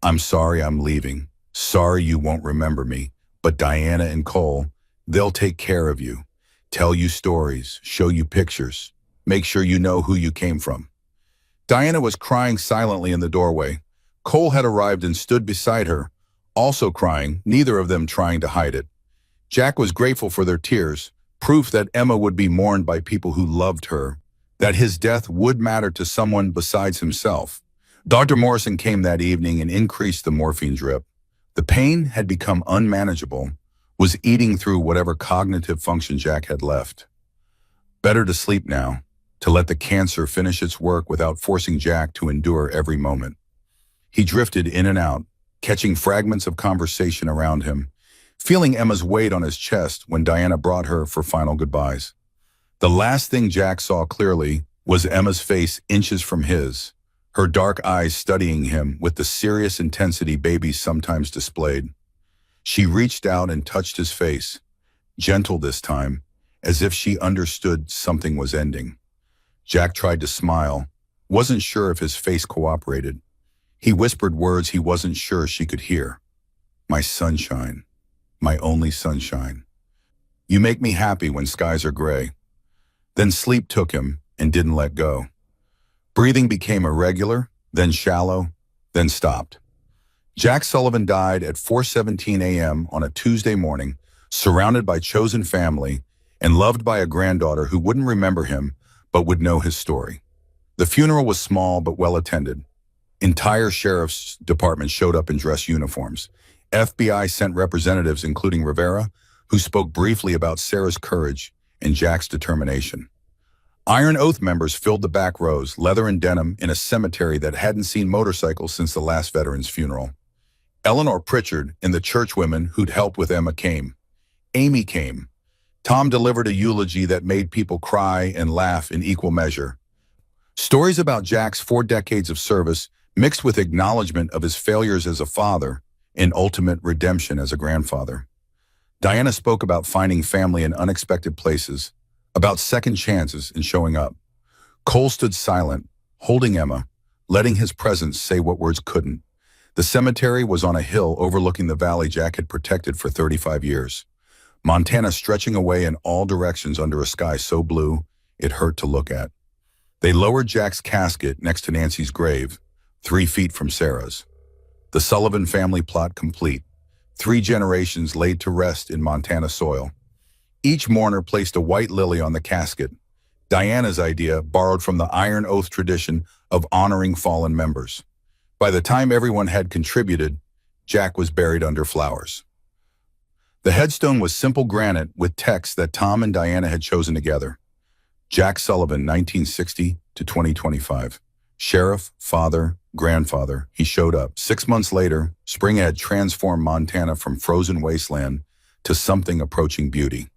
"I'm sorry I'm leaving. Sorry you won't remember me, but Diana and Cole, they'll take care of you, tell you stories, show you pictures, make sure you know who you came from." Diana was crying silently in the doorway. Cole had arrived and stood beside her, also crying, neither of them trying to hide it. Jack was grateful for their tears, proof that Emma would be mourned by people who loved her, that his death would matter to someone besides himself. Dr. Morrison came that evening and increased the morphine drip. The pain had become unmanageable, was eating through whatever cognitive function Jack had left. Better to sleep now, to let the cancer finish its work without forcing Jack to endure every moment. He drifted in and out, catching fragments of conversation around him, feeling Emma's weight on his chest when Diana brought her for final goodbyes. The last thing Jack saw clearly was Emma's face inches from his, her dark eyes studying him with the serious intensity babies sometimes displayed. She reached out and touched his face, gentle this time, as if she understood something was ending. Jack tried to smile, wasn't sure if his face cooperated. He whispered words he wasn't sure she could hear. My sunshine, my only sunshine. You make me happy when skies are gray. Then sleep took him and didn't let go. Breathing became irregular, then shallow, then stopped. Jack Sullivan died at 4:17 a.m. on a Tuesday morning, surrounded by chosen family and loved by a granddaughter who wouldn't remember him but would know his story. The funeral was small but well attended. Entire sheriff's department showed up in dress uniforms. FBI sent representatives, including Rivera, who spoke briefly about Sarah's courage and Jack's determination. Iron Oath members filled the back rows, leather and denim, in a cemetery that hadn't seen motorcycles since the last veteran's funeral. Eleanor Pritchard and the churchwomen who'd helped with Emma came. Amy came. Tom delivered a eulogy that made people cry and laugh in equal measure. Stories about Jack's 4 decades of service mixed with acknowledgement of his failures as a father and ultimate redemption as a grandfather. Diana spoke about finding family in unexpected places, about second chances and showing up. Cole stood silent, holding Emma, letting his presence say what words couldn't. The cemetery was on a hill overlooking the valley Jack had protected for 35 years. Montana stretching away in all directions under a sky so blue, it hurt to look at. They lowered Jack's casket next to Nancy's grave, 3 feet from Sarah's. The Sullivan family plot complete. 3 generations laid to rest in Montana soil. Each mourner placed a white lily on the casket, Diana's idea borrowed from the Iron Oath tradition of honoring fallen members. By the time everyone had contributed, Jack was buried under flowers. The headstone was simple granite with text that Tom and Diana had chosen together. Jack Sullivan, 1960 to 2025. Sheriff, father, grandfather, he showed up. 6 months later, spring had transformed Montana from frozen wasteland to something approaching beauty.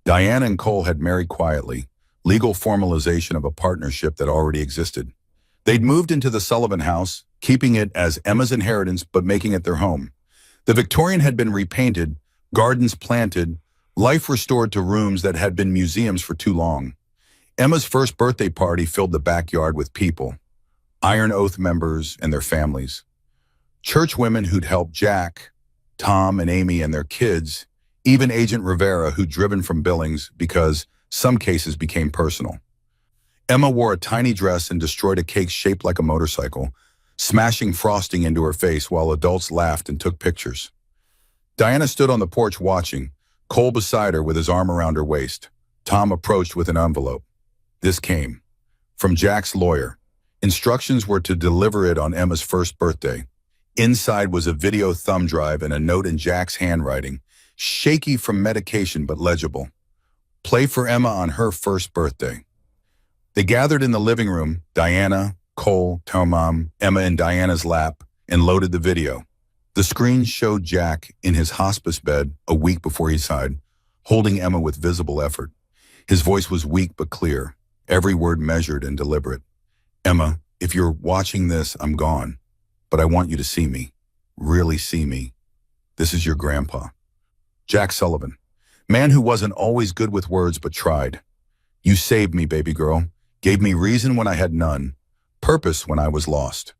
Diana and Cole had married quietly, legal formalization of a partnership that already existed. They'd moved into the Sullivan house, keeping it as Emma's inheritance but making it their home. The Victorian had been repainted, gardens planted, life restored to rooms that had been museums for too long. Emma's first birthday party filled the backyard with people, Iron Oath members and their families. Church women who'd helped Jack, Tom and Amy and their kids, even Agent Rivera who'd driven from Billings because some cases became personal. Emma wore a tiny dress and destroyed a cake shaped like a motorcycle, smashing frosting into her face while adults laughed and took pictures. Diana stood on the porch watching, Cole beside her with his arm around her waist. Tom approached with an envelope. This came from Jack's lawyer. Instructions were to deliver it on Emma's first birthday. Inside was a video thumb drive and a note in Jack's handwriting, shaky from medication but legible. Play for Emma on her first birthday. They gathered in the living room, Diana, Cole, Tom, Emma in Diana's lap, and loaded the video. The screen showed Jack in his hospice bed a week before he died, holding Emma with visible effort. His voice was weak but clear, every word measured and deliberate. Emma, if you're watching this, I'm gone, but I want you to see me, really see me. This is your grandpa. Jack Sullivan, man who wasn't always good with words but tried. You saved me, baby girl, gave me reason when I had none, purpose when I was lost.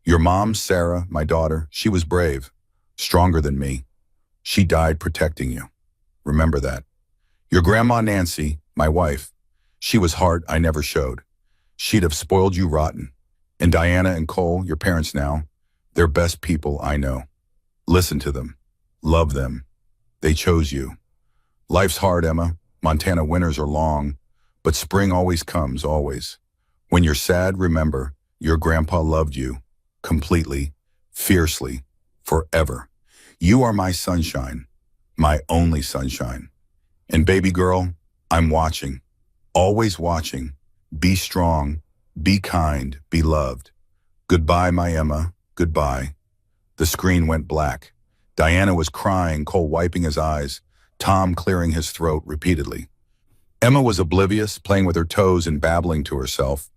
Your mom, Sarah, my daughter, she was brave, stronger than me. She died protecting you. Remember that. Your grandma, Nancy, my wife, she was heart I never showed. She'd have spoiled you rotten. And Diana and Cole, your parents now, they're best people I know. Listen to them. Love them. They chose you. Life's hard, Emma. Montana winters are long, but spring always comes, always. When you're sad, remember, your grandpa loved you. Completely, fiercely, forever. You are my sunshine, my only sunshine. And baby girl, I'm watching, always watching. Be strong, be kind, be loved. Goodbye, my Emma, goodbye. The screen went black. Diana was crying, Cole wiping his eyes, Tom clearing his throat repeatedly. Emma was oblivious, playing with her toes and babbling to herself.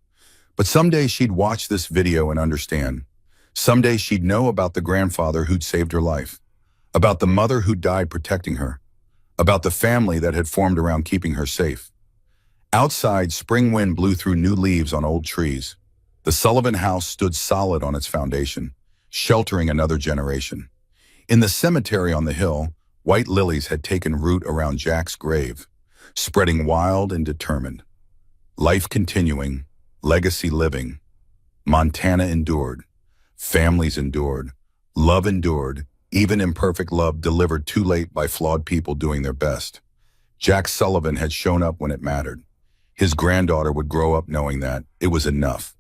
But someday she'd watch this video and understand. Someday she'd know about the grandfather who'd saved her life. about the mother who died protecting her, about the family that had formed around keeping her safe. Outside, spring wind blew through new leaves on old trees. The Sullivan house stood solid on its foundation, sheltering another generation. In the cemetery on the hill, white lilies had taken root around Jack's grave, spreading wild and determined. Life continuing, legacy living. Montana endured. Families endured. Love endured. Even imperfect love delivered too late by flawed people doing their best. Jack Sullivan had shown up when it mattered. His granddaughter would grow up knowing that it was enough.